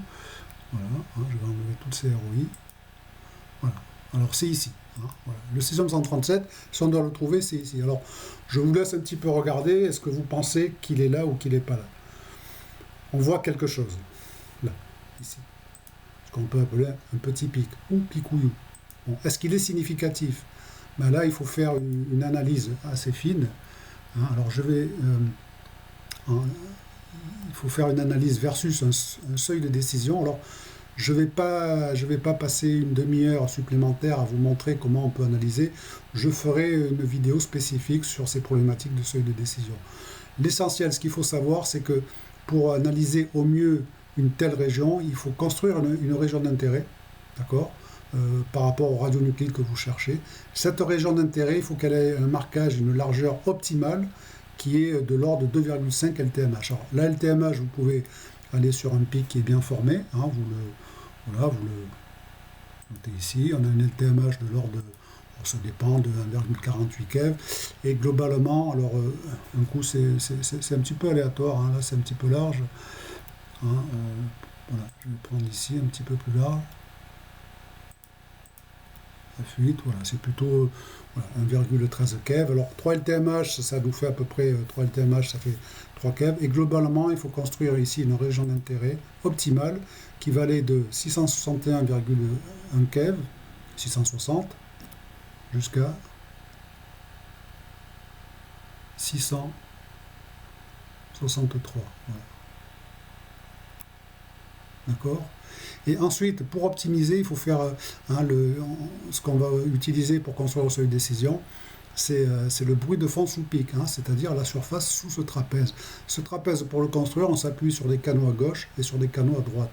Voilà, hein, je vais enlever toutes ces ROI. Voilà. Alors c'est ici. Hein, voilà. Le césium-137, si on doit le trouver, c'est ici. Alors je vous laisse un petit peu regarder. Est-ce que vous pensez qu'il est là ou qu'il n'est pas là? On voit quelque chose. Là, ici. Ce qu'on peut appeler un petit pic ou picouillou. Bon, est-ce qu'il est significatif? Ben là, il faut faire une analyse assez fine. Hein, alors, il faut faire une analyse versus un seuil de décision. Alors, je vais pas passer une demi-heure supplémentaire à vous montrer comment on peut analyser. Je ferai une vidéo spécifique sur ces problématiques de seuil de décision. L'essentiel, ce qu'il faut savoir, c'est que pour analyser au mieux une telle région, il faut construire une région d'intérêt, d'accord, par rapport au radionuclide que vous cherchez. Cette région d'intérêt, il faut qu'elle ait un marquage, une largeur optimale qui est de l'ordre de 2,5 LTMH. Alors, la LTMH, vous pouvez aller sur un pic qui est bien formé. Hein, vous le notez ici. On a une LTMH de l'ordre de... ça dépend de 1,48 keV. Et globalement, alors, un coup, c'est un petit peu aléatoire. Hein, là, c'est un petit peu large. Hein, voilà, je vais prendre ici un petit peu plus large. F8, voilà, c'est plutôt voilà, 1,13 keV. Alors 3 LTMH, ça nous fait à peu près 3 LTMH, ça fait 3 keV. Et globalement, il faut construire ici une région d'intérêt optimale qui va aller de 661,1 keV, 660, jusqu'à 663. Voilà. d'accord? Et ensuite, pour optimiser, il faut faire ce qu'on va utiliser pour construire le seuil de décision, c'est le bruit de fond sous pic, hein, c'est-à-dire la surface sous ce trapèze. Ce trapèze, pour le construire, on s'appuie sur des canaux à gauche et sur des canaux à droite.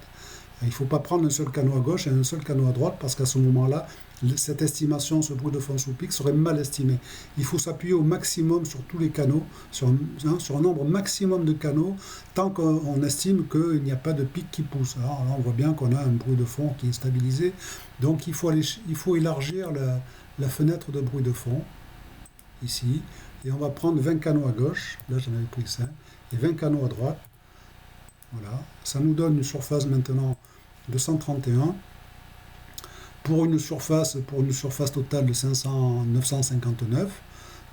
Il ne faut pas prendre un seul canot à gauche et un seul canot à droite parce qu'à ce moment-là, cette estimation, ce bruit de fond sous pic serait mal estimé. Il faut s'appuyer au maximum sur tous les canaux, sur un nombre maximum de canaux, tant qu'on estime qu'il n'y a pas de pic qui pousse. Alors là, on voit bien qu'on a un bruit de fond qui est stabilisé. Donc il faut élargir la fenêtre de bruit de fond, ici. Et on va prendre 20 canaux à gauche, là j'en avais pris 5, et 20 canaux à droite. Voilà, ça nous donne une surface maintenant de 131 pour une surface totale de 959,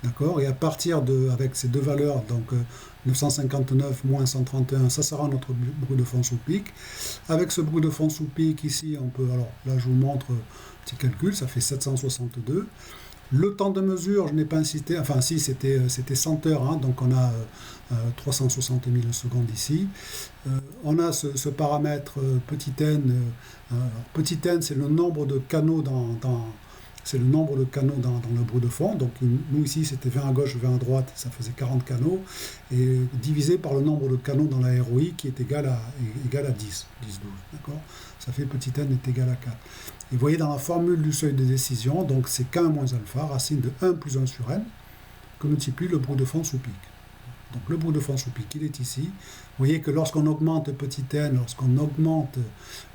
d'accord. Et à partir avec ces deux valeurs, donc 959 moins 131, ça sera notre bruit de fond sous pic. Avec ce bruit de fond sous pic ici, on peut, alors là je vous montre un petit calcul, ça fait 762. Le temps de mesure, je n'ai pas insisté, enfin si, c'était 100 heures, hein, donc on a 360 millisecondes ici. On a ce paramètre petit n. Petit n, c'est le nombre de canaux dans le bruit de fond. Donc nous ici, c'était 20 à gauche, 20 à droite, ça faisait 40 canaux. Et divisé par le nombre de canaux dans la ROI qui est égal à 10, 12, d'accord. Ça fait petit n est égal à 4. Et vous voyez dans la formule du seuil de décision, donc c'est K moins alpha, racine de 1 plus 1 sur n, que multiplie le bruit de fond sous pic. Donc le bruit de fond sous pic, il est ici. Vous voyez que lorsqu'on augmente petit n, lorsqu'on augmente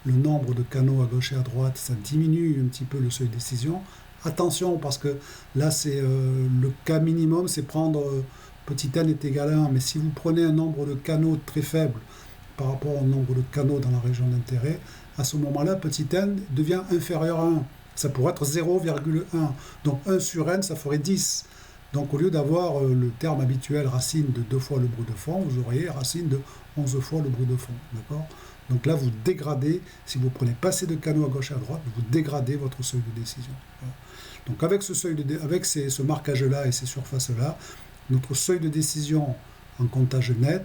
le nombre de canaux à gauche et à droite, ça diminue un petit peu le seuil de décision. Attention, parce que là, c'est le cas minimum, c'est prendre petit n est égal à 1. Mais si vous prenez un nombre de canaux très faible par rapport au nombre de canaux dans la région d'intérêt, à ce moment-là, petit n devient inférieur à 1. Ça pourrait être 0,1. Donc 1 sur n, ça ferait 10. Donc au lieu d'avoir le terme habituel racine de 2 fois le bruit de fond, vous auriez racine de 11 fois le bruit de fond. D'accord ? Donc là, vous dégradez, si vous prenez pas assez de canaux à gauche et à droite, vous dégradez votre seuil de décision. Voilà. Donc avec ce marquage-là et ces surfaces-là, notre seuil de décision en comptage net,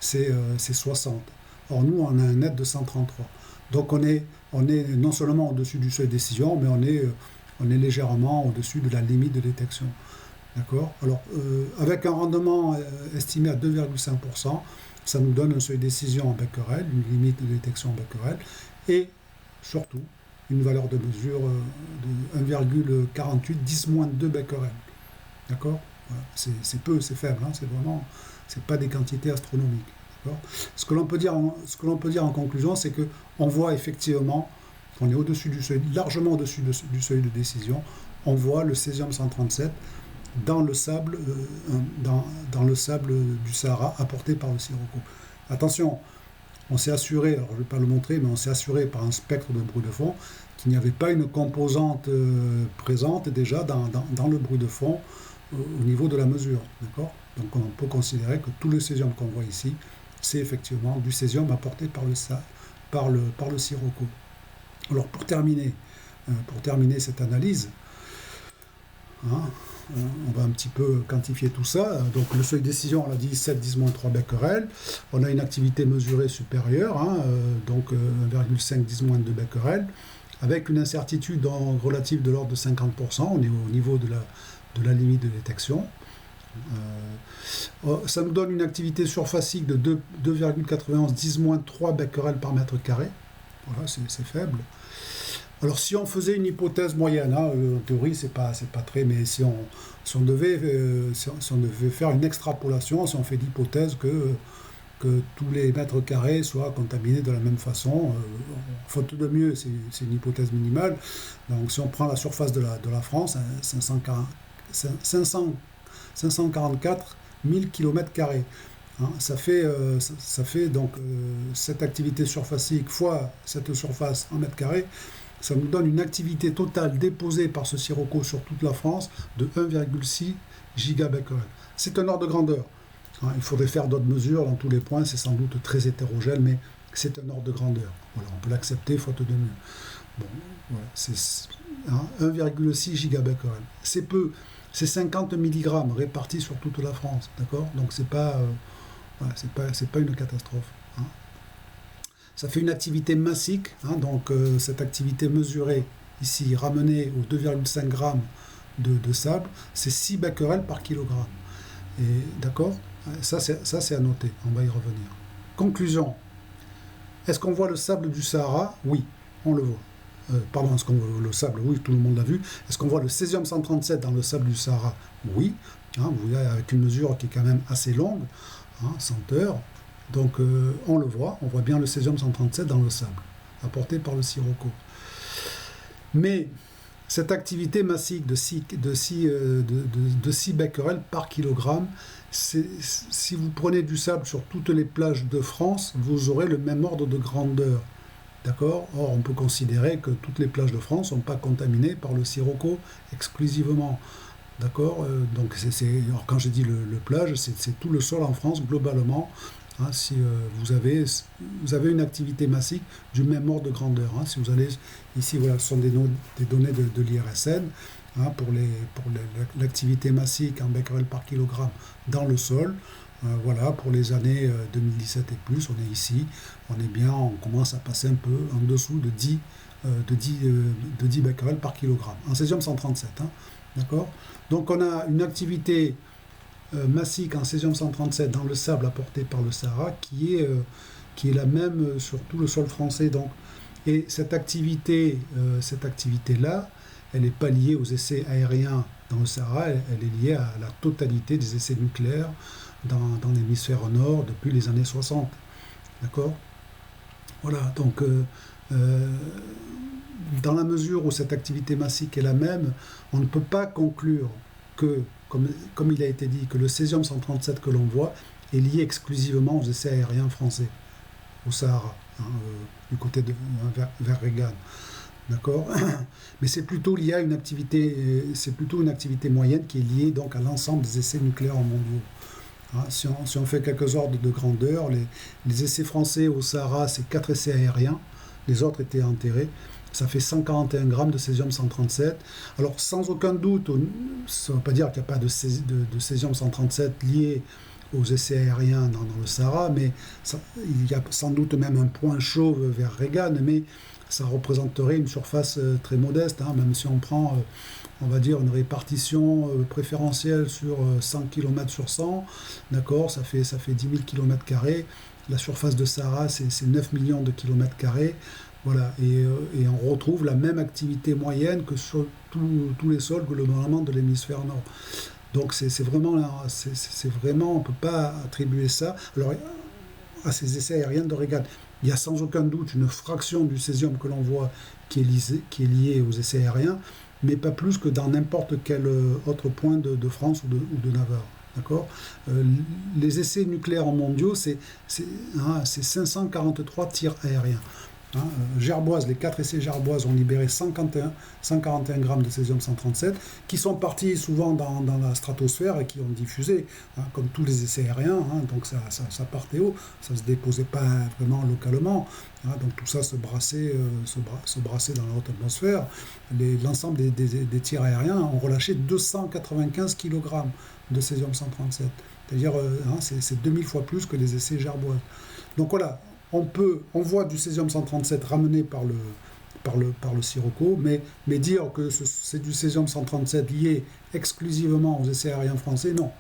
c'est 60. Or nous, on a un net de 133. Donc on est non seulement au-dessus du seuil de décision, mais on est légèrement au-dessus de la limite de détection. D'accord ? Alors, avec un rendement estimé à 2,5%, ça nous donne un seuil de décision en becquerel, une limite de détection en becquerel, et surtout une valeur de mesure de 1,48, 10-2 becquerel. D'accord ? Voilà. C'est peu, c'est faible, hein, c'est pas des quantités astronomiques. D'accord ? Ce que l'on peut dire en conclusion, c'est que on voit effectivement qu'on est au-dessus du seuil, largement au-dessus du seuil de décision. On voit le césium 137 dans le sable du Sahara apporté par le Sirocco. Attention, on s'est assuré, alors je ne vais pas le montrer, mais on s'est assuré par un spectre de bruit de fond qu'il n'y avait pas une composante présente déjà dans le bruit de fond au niveau de la mesure. D'accord ? Donc on peut considérer que tout le césium qu'on voit ici, c'est effectivement du césium apporté par le Sirocco. Alors pour terminer cette analyse, hein, on va un petit peu quantifier tout ça. Donc le seuil de décision, on l'a dit, 7, 10-3 becquerel. On a une activité mesurée supérieure, hein, donc 1,5, 10-2 becquerel, avec une incertitude relative de l'ordre de 50%. On est au niveau de la limite de détection. Ça nous donne une activité surfacique de 2,91, 10-3 becquerel par mètre carré. Voilà, c'est faible. Alors si on faisait une hypothèse moyenne, hein, en théorie c'est pas très, mais si on devait faire une extrapolation, si on fait l'hypothèse que tous les mètres carrés soient contaminés de la même façon, faute de mieux, c'est une hypothèse minimale. Donc si on prend la surface de la France, 544 000 km². Hein, ça fait donc cette activité surfacique fois cette surface en mètres carrés, ça nous donne une activité totale déposée par ce Sirocco sur toute la France de 1,6 gigabecquerel. C'est un ordre de grandeur. Hein, il faudrait faire d'autres mesures dans tous les points, c'est sans doute très hétérogène, mais c'est un ordre de grandeur. Voilà, on peut l'accepter faute de mieux. Bon, voilà, c'est 1,6 gigabecquerel. C'est peu. C'est 50 mg répartis sur toute la France, d'accord ? Donc c'est pas une catastrophe. Hein. ça fait une activité massique, hein, donc cette activité mesurée ici, ramenée aux 2,5 grammes de sable, c'est 6 becquerels par kilogramme. Et d'accord, ça c'est à noter, on va y revenir. Conclusion, est-ce qu'on voit le sable du Sahara? Oui, on le voit. Pardon, est-ce qu'on voit le sable? Oui, tout le monde l'a vu. Est-ce qu'on voit le césium 137 dans le sable du Sahara? Oui, hein, vous voyez, avec une mesure qui est quand même assez longue, hein, 100 heures. Donc on le voit, on voit bien le césium 137 dans le sable, apporté par le sirocco. Mais cette activité massique de 6 becquerels par kilogramme, si vous prenez du sable sur toutes les plages de France, vous aurez le même ordre de grandeur. D'accord? Or, on peut considérer que toutes les plages de France ne sont pas contaminées par le sirocco exclusivement. D'accord? Donc, alors quand je dis le plage, c'est tout le sol en France globalement. Hein, si vous avez une activité massique du même ordre de grandeur. Hein, si vous allez ici, voilà, ce sont des données de l'IRSN hein, pour l'activité massique en becquerel par kilogramme dans le sol. Voilà, pour les années 2017 et plus, on est ici, on commence à passer un peu en dessous de 10 becquerels par kilogramme, en césium 137, hein, d'accord? Donc on a une activité massique en césium 137 dans le sable apporté par le Sahara qui est la même sur tout le sol français. Donc, et cette activité-là, elle n'est pas liée aux essais aériens dans le Sahara, elle est liée à la totalité des essais nucléaires dans l'hémisphère nord depuis les années 60. D'accord? Voilà, donc dans la mesure où cette activité massique est la même, on ne peut pas conclure que, comme il a été dit, que le césium 137 que l'on voit est lié exclusivement aux essais aériens français, au Sahara, hein, du côté vers Regan. D'accord? Mais c'est plutôt lié à une activité moyenne qui est liée donc à l'ensemble des essais nucléaires mondiaux. Hein, si on fait quelques ordres de grandeur, les essais français au Sahara, c'est 4 essais aériens, les autres étaient enterrés. Ça fait 141 grammes de césium 137. Alors, sans aucun doute, ça ne veut pas dire qu'il n'y a pas de césium 137 lié aux essais aériens dans le Sahara, mais il y a sans doute même un point chauve vers Regan, mais ça représenterait une surface très modeste, hein, même si on prend, on va dire, une répartition préférentielle sur 100 km sur 100, d'accord, ça fait 10 000 km². La surface de Sahara, c'est 9 millions de km². Voilà, et on retrouve la même activité moyenne que sur tous les sols globalement de l'hémisphère nord. Donc c'est vraiment, on ne peut pas attribuer ça alors, à ces essais aériens de Regan. Il y a sans aucun doute une fraction du césium que l'on voit qui est liée aux essais aériens, mais pas plus que dans n'importe quel autre point de France ou de Navarre. D'accord? Les essais nucléaires mondiaux, c'est 543 tirs aériens. Hein, Gerboise, les 4 essais Gerboise ont libéré 141 grammes de césium 137 qui sont partis souvent dans la stratosphère et qui ont diffusé, hein, comme tous les essais aériens, hein, donc ça partait haut, ça ne se déposait pas vraiment localement, hein, donc tout ça se brassait dans la haute atmosphère. L'ensemble des tirs aériens ont relâché 295 kg de césium 137, c'est-à-dire hein, c'est 2000 fois plus que les essais Gerboise. Donc voilà, on voit du césium 137 ramené par le sirocco, mais dire que c'est du césium 137 lié exclusivement aux essais aériens français, non.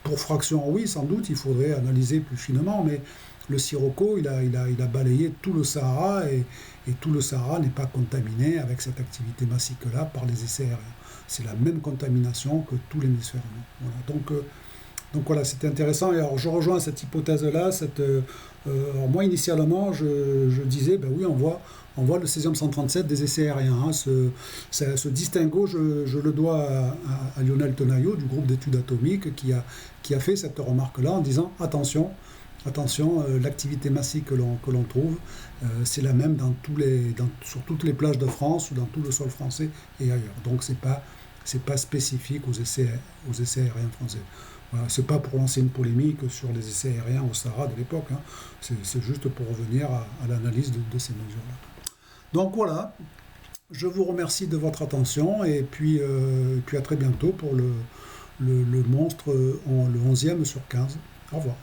Pour fraction, oui, sans doute, il faudrait analyser plus finement, mais le sirocco, il a balayé tout le Sahara, et tout le Sahara n'est pas contaminé avec cette activité massique-là par les essais aériens. C'est la même contamination que tout l'hémisphère nord. Voilà, donc voilà, c'était intéressant. Et alors je rejoins cette hypothèse-là. Alors moi, initialement, je disais, ben oui, on voit le césium 137 des essais aériens. Hein. Ce distinguo, je le dois à Lionel Tenaillot du groupe d'études atomiques qui a fait cette remarque-là en disant attention, l'activité massique que l'on trouve, c'est la même sur toutes les plages de France ou dans tout le sol français et ailleurs. Donc c'est pas spécifique aux essais aériens français. Voilà, c'est pas pour lancer une polémique sur les essais aériens au Sahara de l'époque, hein. C'est juste pour revenir à l'analyse de ces mesures-là. Donc voilà, je vous remercie de votre attention et puis à très bientôt pour le monstre, le 11e sur 15. Au revoir.